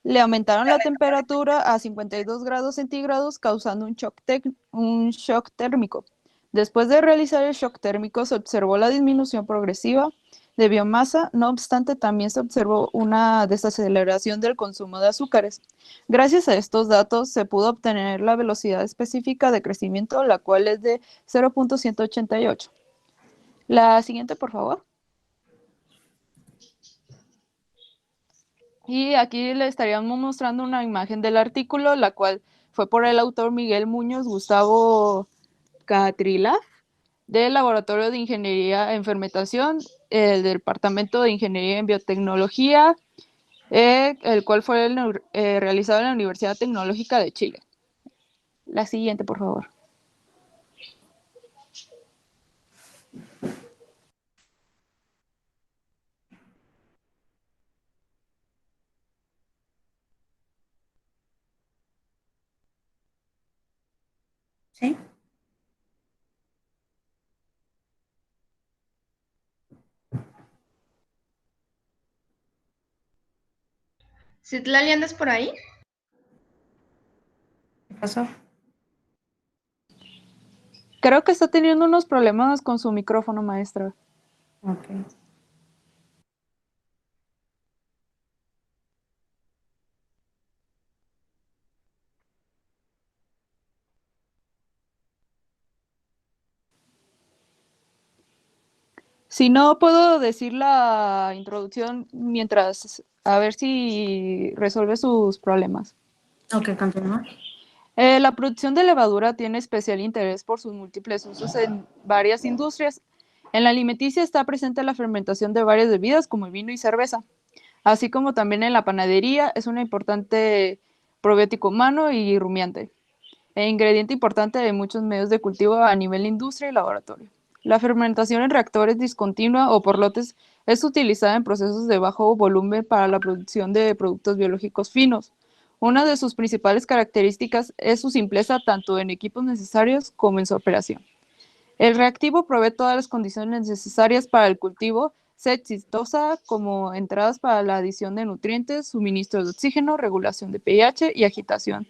le aumentaron la temperatura a 52 grados centígrados, causando un shock térmico. Después de realizar el shock térmico, se observó la disminución progresiva de biomasa, no obstante, también se observó una desaceleración del consumo de azúcares. Gracias a estos datos, se pudo obtener la velocidad específica de crecimiento, la cual es de 0.188. La siguiente, por favor. Y aquí le estaríamos mostrando una imagen del artículo, la cual fue por el autor Miguel Muñoz Gustavo Catrilaf, del Laboratorio de Ingeniería en Fermentación, el Departamento de Ingeniería en Biotecnología, el cual fue realizado en la Universidad Tecnológica de Chile. La siguiente, por favor. ¿Sí? ¿Citlali, andas por ahí? ¿Qué pasó? Creo que está teniendo unos problemas con su micrófono, maestra. Ok. Si no, puedo decir la introducción mientras, a ver si resuelve sus problemas. Ok, continúa. La producción de levadura tiene especial interés por sus múltiples usos en varias industrias. En la alimenticia está presente la fermentación de varias bebidas como el vino y cerveza, así como también en la panadería es un importante probiótico humano y rumiante, e ingrediente importante de muchos medios de cultivo a nivel industria y laboratorio. La fermentación en reactores discontinua o por lotes Es utilizada en procesos de bajo volumen para la producción de productos biológicos finos. Una de sus principales características es su simpleza tanto en equipos necesarios como en su operación. El reactivo provee todas las condiciones necesarias para el cultivo, sea exitosa como entradas para la adición de nutrientes, suministro de oxígeno, regulación de pH y agitación,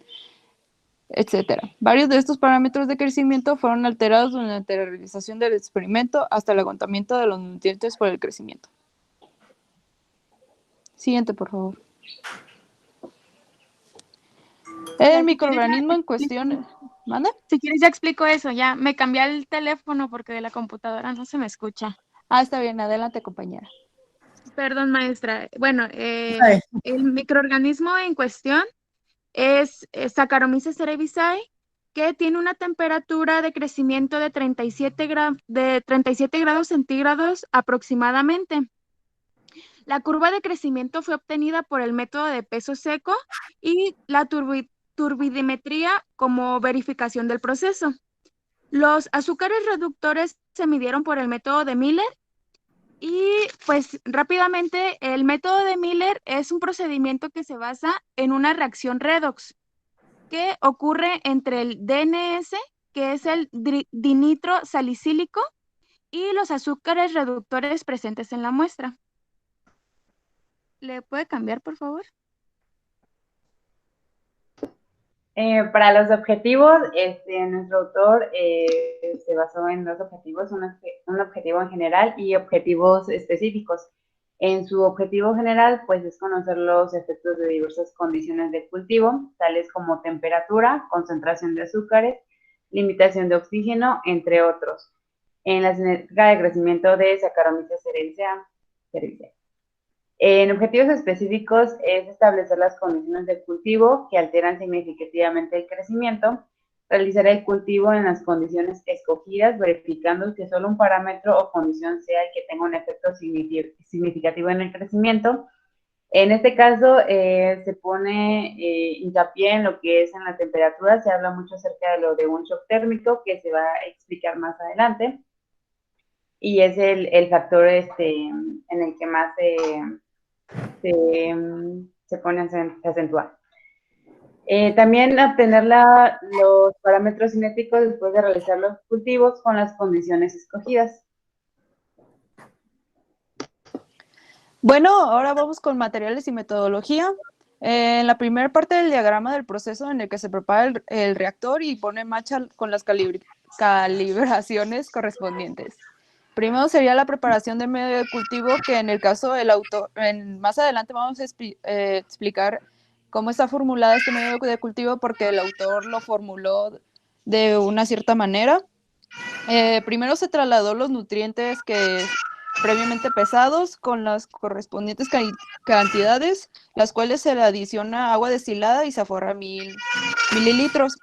etc. Varios de estos parámetros de crecimiento fueron alterados durante la realización del experimento hasta el agotamiento de los nutrientes por el crecimiento. Siguiente, por favor. El microorganismo en cuestión... ¿Mande? Si quieres ya explico eso, ya me cambié el teléfono porque de la computadora no se me escucha. Ah, está bien, adelante, compañera. Perdón, maestra. Bueno, el microorganismo en cuestión es Saccharomyces cerevisiae, que tiene una temperatura de crecimiento de 37 grados centígrados aproximadamente. La curva de crecimiento fue obtenida por el método de peso seco y la turbidimetría como verificación del proceso. Los azúcares reductores se midieron por el método de Miller y pues rápidamente el método de Miller es un procedimiento que se basa en una reacción redox que ocurre entre el DNS, que es el dinitro salicílico, y los azúcares reductores presentes en la muestra. ¿Le puede cambiar, por favor? Para los objetivos, nuestro autor se basó en dos objetivos, un objetivo en general y objetivos específicos. En su objetivo general, pues es conocer los efectos de diversas condiciones de cultivo, tales como temperatura, concentración de azúcares, limitación de oxígeno, entre otros, en la cinética de crecimiento de Saccharomyces cerevisiae. En objetivos específicos es establecer las condiciones de cultivo que alteran significativamente el crecimiento, realizar el cultivo en las condiciones escogidas, verificando que solo un parámetro o condición sea el que tenga un efecto significativo en el crecimiento. En este caso se pone hincapié en lo que es en la temperatura, se habla mucho acerca de lo de un shock térmico que se va a explicar más adelante, y es el factor en el que más se pone a acentuar. También obtener los parámetros cinéticos después de realizar los cultivos con las condiciones escogidas. Bueno, ahora vamos con materiales y metodología. En la primera parte del diagrama del proceso en el que se prepara el reactor y pone en marcha con las calibraciones correspondientes. Primero sería la preparación del medio de cultivo, que en el caso del autor, más adelante vamos a explicar cómo está formulada este medio de cultivo, porque el autor lo formuló de una cierta manera. Primero se trasladó los nutrientes previamente pesados con las correspondientes cantidades, las cuales se le adiciona agua destilada y se aforra 1000 mililitros.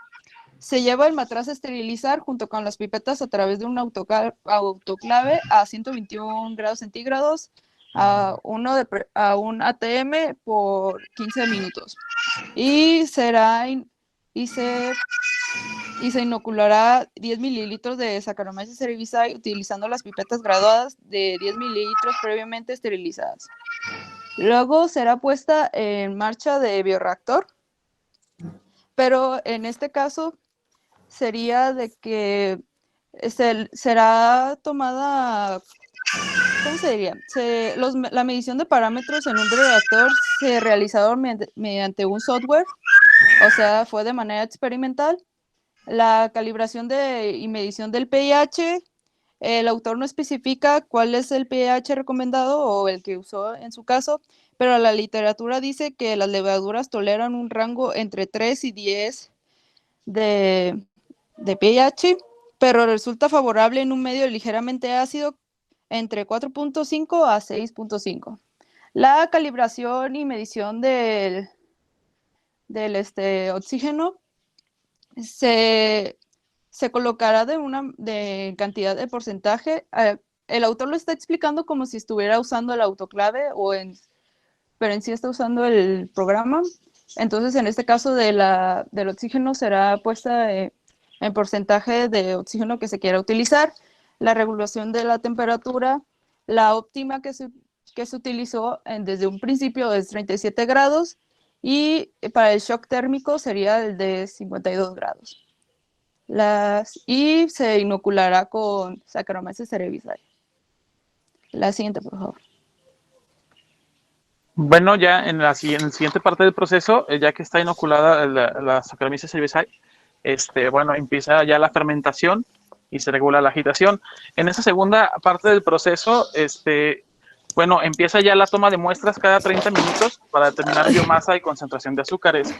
Se lleva el matraz a esterilizar junto con las pipetas a través de un autoclave a 121 grados centígrados a un ATM por 15 minutos. Y se inoculará 10 mililitros de Saccharomyces cerevisiae utilizando las pipetas graduadas de 10 mililitros previamente esterilizadas. Luego será puesta en marcha de bioreactor, pero en este caso sería de que será tomada, ¿cómo se diría? La medición de parámetros en un bioreactor se realizaron mediante un software, o sea, fue de manera experimental. La calibración y medición del pH, el autor no especifica cuál es el pH recomendado o el que usó en su caso, pero la literatura dice que las levaduras toleran un rango entre 3 y 10 de pH, pero resulta favorable en un medio ligeramente ácido entre 4.5 a 6.5. La calibración y medición del oxígeno se colocará de cantidad de porcentaje. El autor lo está explicando como si estuviera usando el autoclave, pero en sí está usando el programa. Entonces, en este caso del oxígeno será puesta en porcentaje de oxígeno que se quiera utilizar, la regulación de la temperatura, la óptima que se que se utilizó desde un principio es 37 grados y para el shock térmico sería el de 52 grados. Y se inoculará con Saccharomyces cerevisiae. La siguiente, por favor. Bueno, ya en la siguiente parte del proceso, ya que está inoculada la Saccharomyces cerevisiae, bueno, empieza ya la fermentación y se regula la agitación. En esa segunda parte del proceso, bueno, empieza ya la toma de muestras cada 30 minutos para determinar biomasa y concentración de azúcares.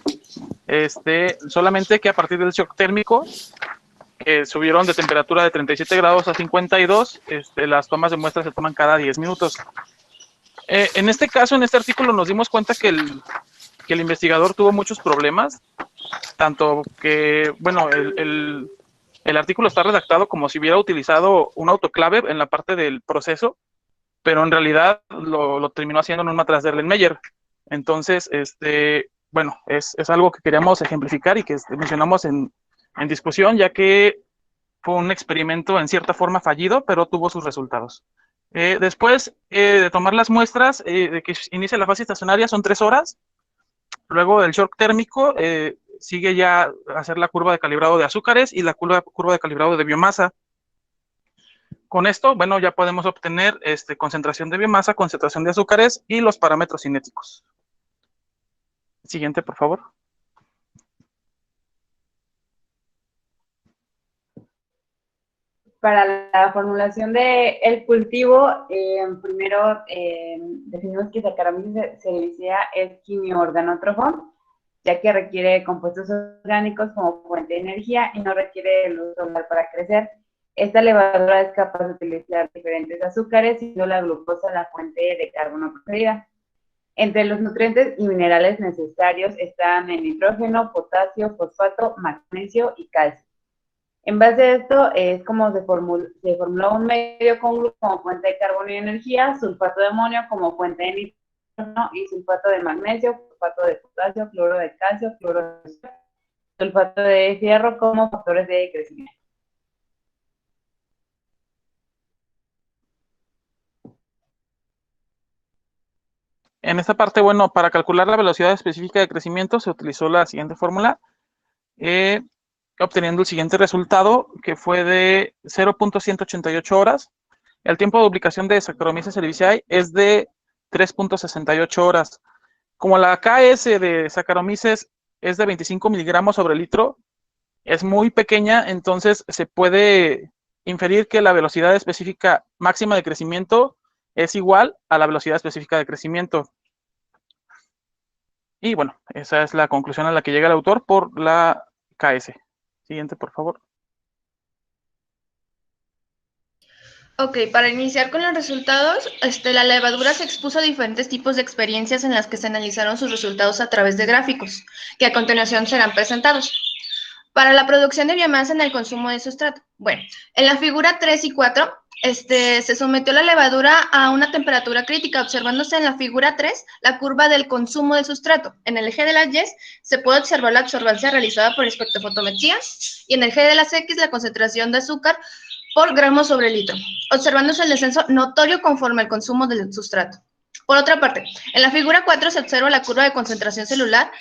Solamente que a partir del shock térmico, que subieron de temperatura de 37 grados a 52, las tomas de muestras se toman cada 10 minutos. En este caso, en este artículo, nos dimos cuenta que el investigador tuvo muchos problemas, tanto que, bueno, el artículo está redactado como si hubiera utilizado un autoclave en la parte del proceso, pero en realidad lo terminó haciendo en un matraz de Erlenmeyer. Entonces, bueno, es algo que queríamos ejemplificar y que mencionamos en discusión, ya que fue un experimento en cierta forma fallido, pero tuvo sus resultados. Después de tomar las muestras, de que inicia la fase estacionaria, son 3 horas. Luego del shock térmico, sigue ya hacer la curva de calibrado de azúcares y la curva de calibrado de biomasa. Con esto, bueno, ya podemos obtener concentración de biomasa, concentración de azúcares y los parámetros cinéticos. Siguiente, por favor. Para la formulación del cultivo, primero definimos que Saccharomyces cerevisiae es quimio-organótrofo, ya que requiere compuestos orgánicos como fuente de energía y no requiere luz solar para crecer. Esta levadura es capaz de utilizar diferentes azúcares, siendo la glucosa la fuente de carbono preferida. Entre los nutrientes y minerales necesarios están el nitrógeno, potasio, fosfato, magnesio y calcio. En base a esto es como se formuló un medio con glucosa como fuente de carbono y energía, sulfato de amonio como fuente de nitrógeno y sulfato de magnesio, fosfato de potasio, cloro de calcio, cloro de sulfato de fierro como factores de crecimiento. En esta parte, bueno, para calcular la velocidad específica de crecimiento se utilizó la siguiente fórmula, obteniendo el siguiente resultado, que fue de 0.188 horas. El tiempo de duplicación de Saccharomyces cerevisiae es de 3.68 horas. Como la KS de Saccharomyces es de 25 miligramos sobre litro, es muy pequeña, entonces se puede inferir que la velocidad específica máxima de crecimiento es igual a la velocidad específica de crecimiento. Y bueno, esa es la conclusión a la que llega el autor por la KS. Siguiente, por favor. Ok, para iniciar con los resultados, la levadura se expuso a diferentes tipos de experiencias en las que se analizaron sus resultados a través de gráficos, que a continuación serán presentados. Para la producción de biomasa en el consumo de sustrato. Bueno, en la figura 3 y 4, se sometió la levadura a una temperatura crítica, observándose en la figura 3 la curva del consumo del sustrato. En el eje de las Y se puede observar la absorbancia realizada por espectrofotometría y en el eje de las X la concentración de azúcar por gramo sobre litro, observándose el descenso notorio conforme al consumo del sustrato. Por otra parte, en la figura 4 se observa la curva de concentración celular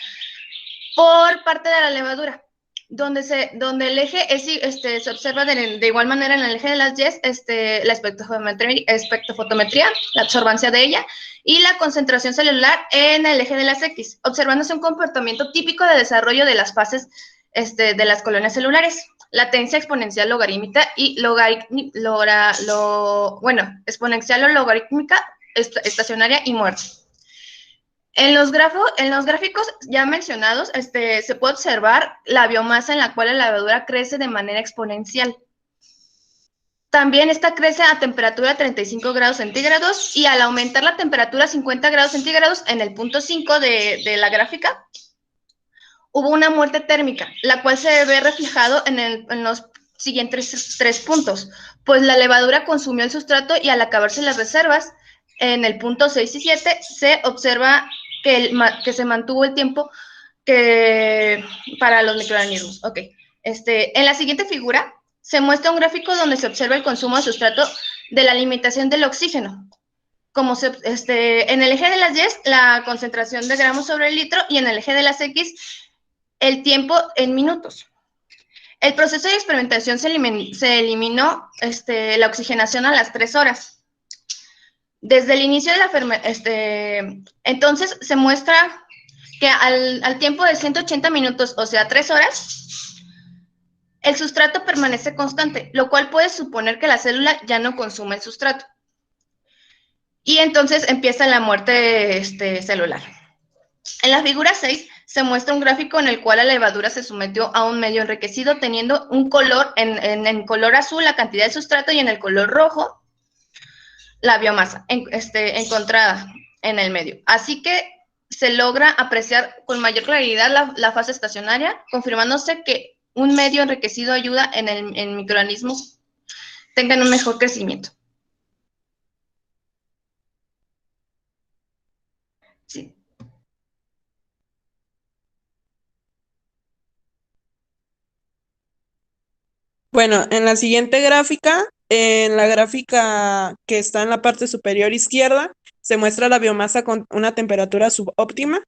por parte de la levadura, donde el eje es, se observa de igual manera en el eje de las Y, la espectrofotometría, la absorbancia de ella, y la concentración celular en el eje de las X, observándose un comportamiento típico de desarrollo de las fases de las colonias celulares, latencia exponencial logarítmica y exponencial o logarítmica estacionaria y muerte. En los gráficos ya mencionados, se puede observar la biomasa en la cual la levadura crece de manera exponencial. También esta crece a temperatura 35 grados centígrados y al aumentar la temperatura a 50 grados centígrados en el punto 5 de la gráfica, hubo una muerte térmica, la cual se ve reflejado en los siguientes 3 puntos, pues la levadura consumió el sustrato y al acabarse las reservas, en el punto 6 y 7 se observa que se mantuvo el tiempo para los microorganismos. Ok. En la siguiente figura se muestra un gráfico donde se observa el consumo de sustrato de la limitación del oxígeno. en el eje de las Y, la concentración de gramos sobre el litro, y en el eje de las X, el tiempo en minutos. El proceso de experimentación se eliminó la oxigenación a las 3 horas. Desde el inicio de la entonces se muestra que al tiempo de 180 minutos, o sea, 3 horas, el sustrato permanece constante, lo cual puede suponer que la célula ya no consume el sustrato. Y entonces empieza la muerte celular. En la figura 6 se muestra un gráfico en el cual la levadura se sometió a un medio enriquecido teniendo un color, en color azul la cantidad de sustrato y en el color rojo la biomasa encontrada en el medio. Así que se logra apreciar con mayor claridad la fase estacionaria, confirmándose que un medio enriquecido ayuda en microorganismos tengan un mejor crecimiento. Sí. Bueno, en la siguiente gráfica, en la gráfica que está en la parte superior izquierda, se muestra la biomasa con una temperatura subóptima.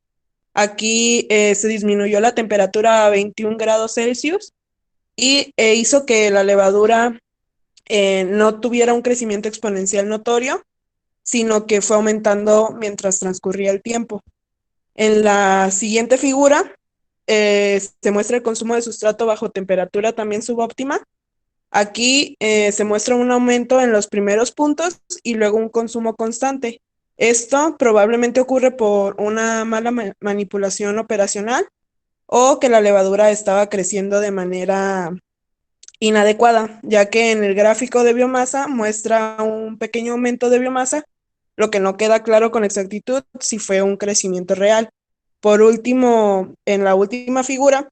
Aquí se disminuyó la temperatura a 21 grados Celsius y hizo que la levadura no tuviera un crecimiento exponencial notorio, sino que fue aumentando mientras transcurría el tiempo. En la siguiente figura se muestra el consumo de sustrato bajo temperatura también subóptima. Aquí se muestra un aumento en los primeros puntos y luego un consumo constante. Esto probablemente ocurre por una mala manipulación operacional o que la levadura estaba creciendo de manera inadecuada, ya que en el gráfico de biomasa muestra un pequeño aumento de biomasa, lo que no queda claro con exactitud si fue un crecimiento real. Por último, en la última figura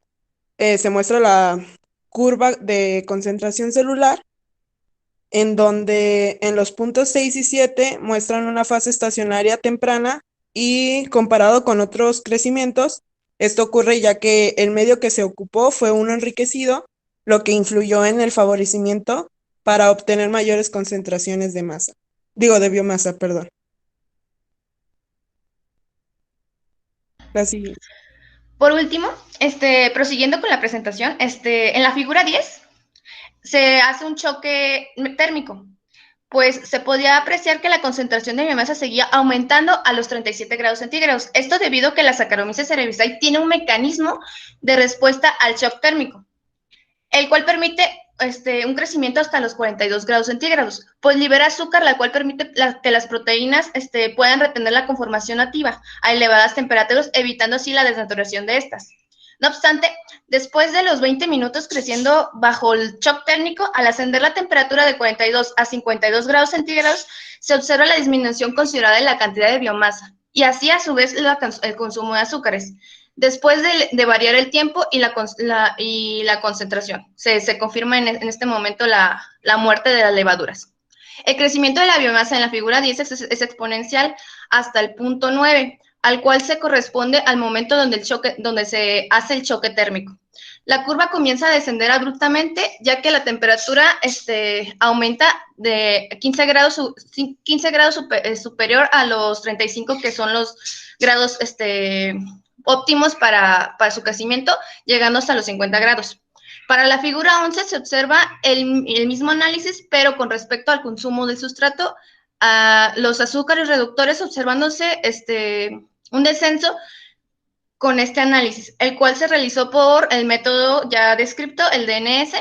se muestra la curva de concentración celular, en donde en los puntos 6 y 7 muestran una fase estacionaria temprana y comparado con otros crecimientos, esto ocurre ya que el medio que se ocupó fue uno enriquecido, lo que influyó en el favorecimiento para obtener mayores concentraciones de masa. De biomasa, perdón. La siguiente. Por último, prosiguiendo con la presentación, en la figura 10 se hace un choque térmico, pues se podía apreciar que la concentración de biomasa seguía aumentando a los 37 grados centígrados. Esto debido a que la Saccharomyces cerevisiae tiene un mecanismo de respuesta al shock térmico, el cual permite un crecimiento hasta los 42 grados centígrados, pues libera azúcar, la cual permite que las proteínas puedan retener la conformación nativa a elevadas temperaturas, evitando así la desnaturación de estas. No obstante, después de los 20 minutos creciendo bajo el shock térmico, al ascender la temperatura de 42 a 52 grados centígrados, se observa la disminución considerable de la cantidad de biomasa, y así a su vez el consumo de azúcares. Después de variar el tiempo y la concentración, se confirma en este momento la muerte de las levaduras. El crecimiento de la biomasa en la figura 10 es exponencial hasta el punto 9, al cual se corresponde al momento donde se hace el choque térmico. La curva comienza a descender abruptamente, ya que la temperatura aumenta de 15 grados superior a los 35, que son los grados óptimos para su crecimiento, llegando hasta los 50 grados. Para la figura 11 se observa el mismo análisis, pero con respecto al consumo del sustrato, los azúcares reductores observándose un descenso con este análisis, el cual se realizó por el método ya descrito, el DNS,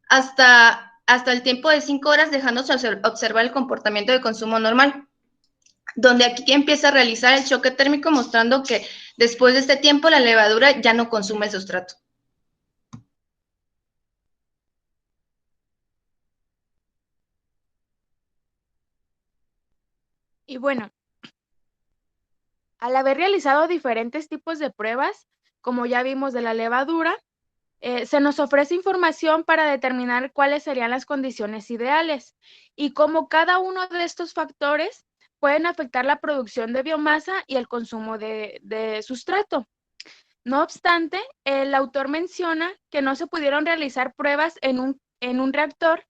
hasta el tiempo de 5 horas, dejándose observar el comportamiento de consumo normal, donde aquí empieza a realizar el choque térmico, mostrando que después de este tiempo la levadura ya no consume el sustrato. Y bueno, al haber realizado diferentes tipos de pruebas, como ya vimos de la levadura, se nos ofrece información para determinar cuáles serían las condiciones ideales y cómo cada uno de estos factores pueden afectar la producción de biomasa y el consumo de sustrato. No obstante, el autor menciona que no se pudieron realizar pruebas en un reactor,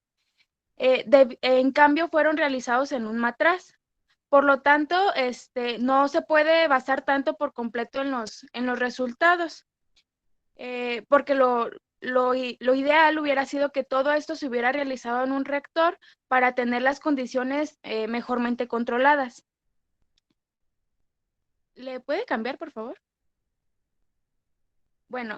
en cambio fueron realizados en un matraz, Por lo tanto, no se puede basar tanto por completo en los resultados, porque lo ideal hubiera sido que todo esto se hubiera realizado en un reactor para tener las condiciones mejormente controladas. ¿Le puede cambiar, por favor? Bueno,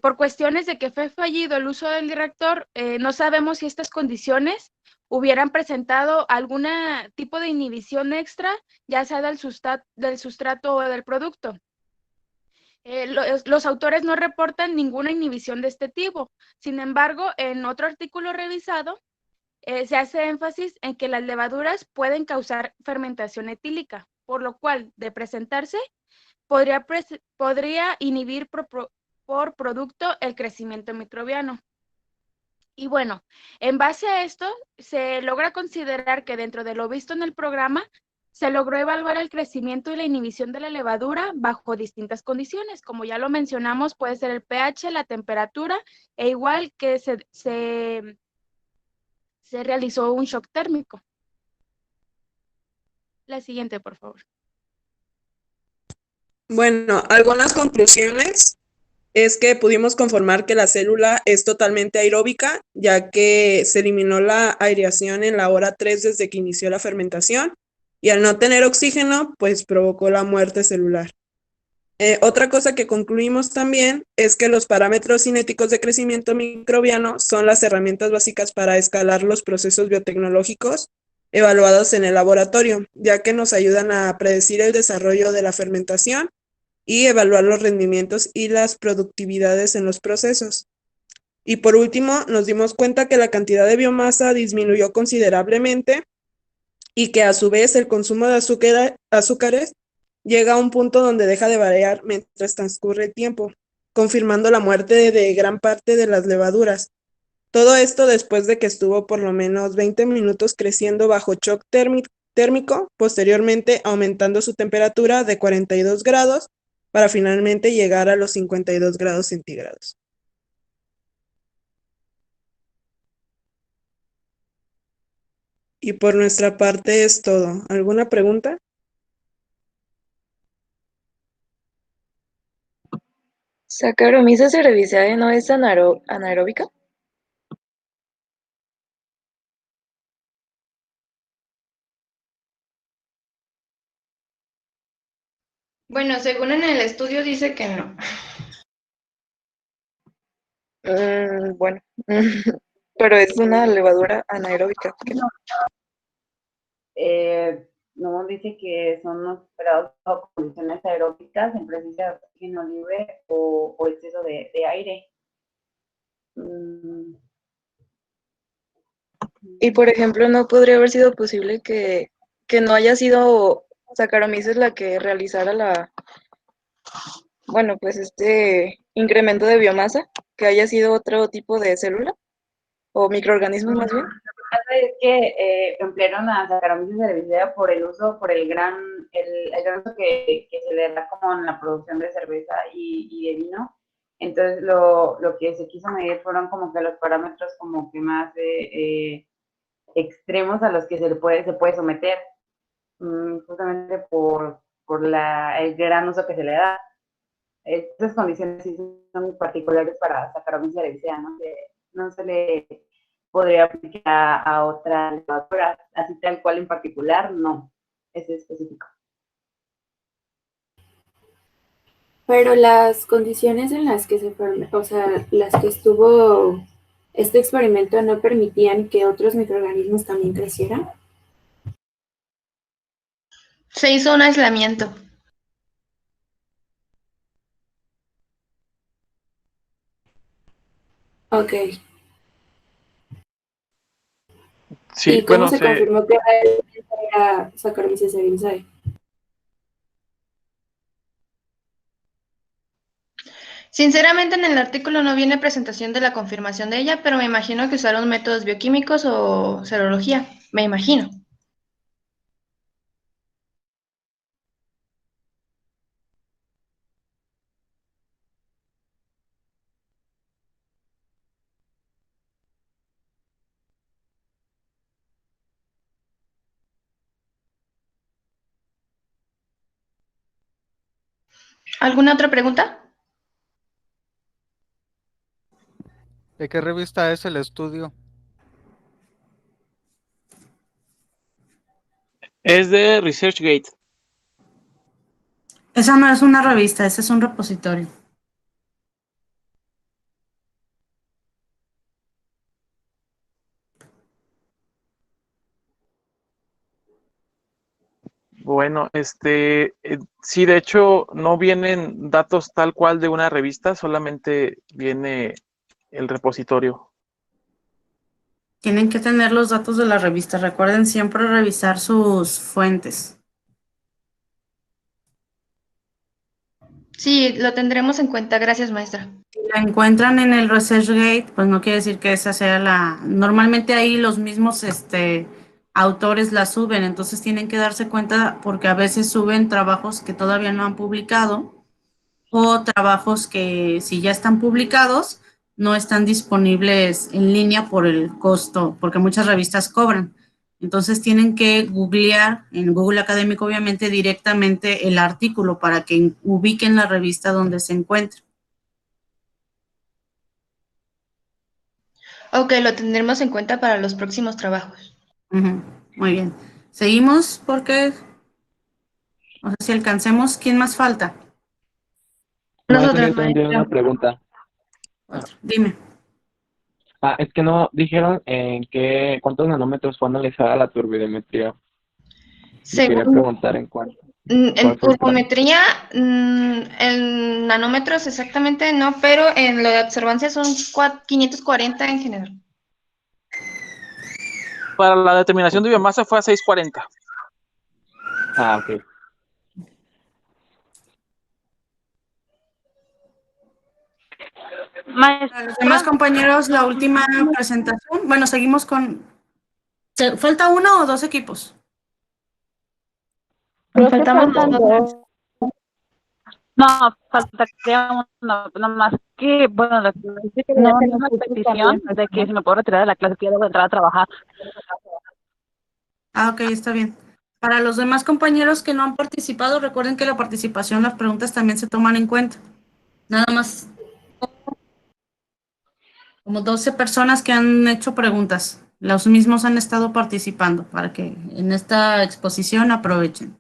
por cuestiones de que fue fallido el uso del reactor, no sabemos si estas condiciones hubieran presentado algún tipo de inhibición extra, ya sea del sustrato o del producto. Los autores no reportan ninguna inhibición de este tipo. Sin embargo, en otro artículo revisado, se hace énfasis en que las levaduras pueden causar fermentación etílica, por lo cual, de presentarse, podría inhibir por producto el crecimiento microbiano. Y bueno, en base a esto, se logra considerar que dentro de lo visto en el programa, se logró evaluar el crecimiento y la inhibición de la levadura bajo distintas condiciones. Como ya lo mencionamos, puede ser el pH, la temperatura, e igual que se realizó un shock térmico. La siguiente, por favor. Bueno, algunas conclusiones es que pudimos conformar que la célula es totalmente aeróbica, ya que se eliminó la aireación en la hora 3 desde que inició la fermentación, y al no tener oxígeno, pues provocó la muerte celular. Otra cosa que concluimos también es que los parámetros cinéticos de crecimiento microbiano son las herramientas básicas para escalar los procesos biotecnológicos evaluados en el laboratorio, ya que nos ayudan a predecir el desarrollo de la fermentación y evaluar los rendimientos y las productividades en los procesos. Y por último, nos dimos cuenta que la cantidad de biomasa disminuyó considerablemente y que a su vez el consumo de azúcares llega a un punto donde deja de variar mientras transcurre el tiempo, confirmando la muerte de gran parte de las levaduras. Todo esto después de que estuvo por lo menos 20 minutos creciendo bajo shock térmico, posteriormente aumentando su temperatura de 42 grados para finalmente llegar a los 52 grados centígrados. Y por nuestra parte es todo. ¿Alguna pregunta? ¿Saccharomyces cerevisiae no es anaeróbica? Bueno, según en el estudio dice que no. Bueno, pero es una levadura anaeróbica. No dice que son los esperados bajo condiciones aeróbicas en presencia de oxígeno libre o exceso de aire. Y por ejemplo, ¿no podría haber sido posible que no haya sido Saccharomyces la que realizara pues este incremento de biomasa, que haya sido otro tipo de célula o microorganismo más bien? Es que emplearon a Saccharomyces cerevisiae por el uso, por el gran uso que se le da como en la producción de cerveza y de vino. Entonces lo que se quiso medir fueron como que los parámetros como que más extremos a los que se puede someter, justamente por el gran uso que se le da. Estas condiciones sí son particulares para Saccharomyces cerevisiae, ¿no? No se le podría aplicar a otra levadura, así tal cual en particular, no, es específico. Pero las condiciones en las que o sea, las que estuvo este experimento no permitían que otros microorganismos también crecieran. Se hizo un aislamiento. Ok. Sí, ¿Y cómo bueno, se confirmó que era Saccharomyces cerevisiae? Sinceramente en el artículo no viene presentación de la confirmación de ella, pero me imagino que usaron métodos bioquímicos o serología, me imagino. ¿Alguna otra pregunta? ¿De qué revista es el estudio? Es de ResearchGate. Esa no es una revista, ese es un repositorio. Bueno, sí, de hecho, no vienen datos tal cual de una revista, solamente viene el repositorio. Tienen que tener los datos de la revista. Recuerden siempre revisar sus fuentes. Sí, lo tendremos en cuenta. Gracias, maestra. Si la encuentran en el ResearchGate, pues no quiere decir que esa sea la... Normalmente ahí los mismos autores la suben, entonces tienen que darse cuenta porque a veces suben trabajos que todavía no han publicado o trabajos que si ya están publicados no están disponibles en línea por el costo, porque muchas revistas cobran. Entonces tienen que googlear en Google Académico, obviamente, directamente el artículo para que ubiquen la revista donde se encuentra. Ok, lo tendremos en cuenta para los próximos trabajos. Ujú, muy bien. Seguimos porque no sé si alcancemos. ¿Quién más falta? Maestra, yo Nosotros, también tengo maestra. una pregunta. Dime. Es que no dijeron en cuántos nanómetros fue analizada la turbidimetría. Quería Según preguntar en cuánto. en ¿Cuál fue el cambio? turbometría, en nanómetros exactamente no, pero en lo de observancia son 540 en general. Para la determinación de biomasa fue a 640. Ok. Para los demás compañeros, la última presentación. Bueno, seguimos con... ¿Falta uno o dos equipos? Nos faltamos nosotros. No, faltaría uno, nada más que, bueno, lo que me dice que No, hacer no una sé si petición también. de que si me puedo retirar de la clase, quiero entrar a trabajar. Ah, ok, está bien. Para los demás compañeros que no han participado, recuerden que la participación, las preguntas también se toman en cuenta. Nada más como 12 personas que han hecho preguntas. Los mismos han estado participando para que en esta exposición aprovechen.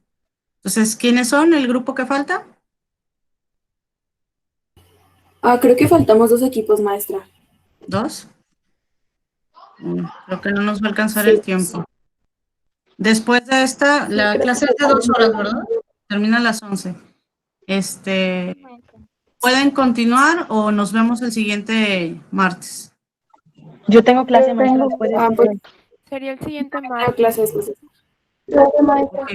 Entonces, ¿quiénes son el grupo que falta? Creo que faltamos 2 equipos, maestra. ¿Dos? Creo que no nos va a alcanzar el tiempo. Después de esta, la clase es de 2 horas, ¿verdad? Termina a las 11. ¿Pueden continuar o nos vemos el siguiente martes? Yo tengo clase, maestra, después de pues, Sería el siguiente tengo martes. clases. Pues. Clase, maestra. Ok.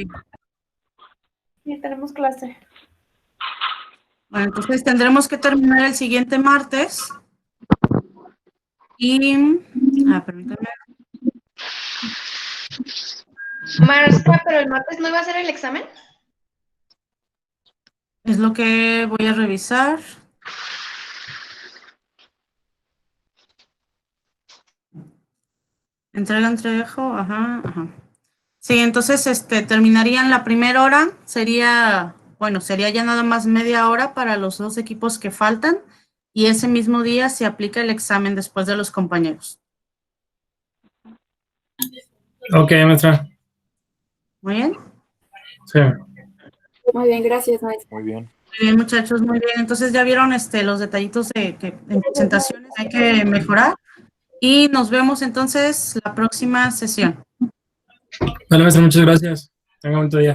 Sí, tenemos clase. Bueno, entonces tendremos que terminar el siguiente martes. Y, permítanme. Maestra, pero el martes no iba a ser el examen. Es lo que voy a revisar. Entrega, ajá. Sí, entonces terminarían la primera hora, sería ya nada más media hora para los 2 equipos que faltan y ese mismo día se aplica el examen después de los compañeros. Ok, maestra. ¿Muy bien? Sí. Muy bien, gracias, maestra. Muy bien. Muy bien, muchachos, muy bien. Entonces ya vieron los detallitos de que en presentaciones hay que mejorar y nos vemos entonces la próxima sesión. Vale, maestra, muchas gracias. Tenga un buen día.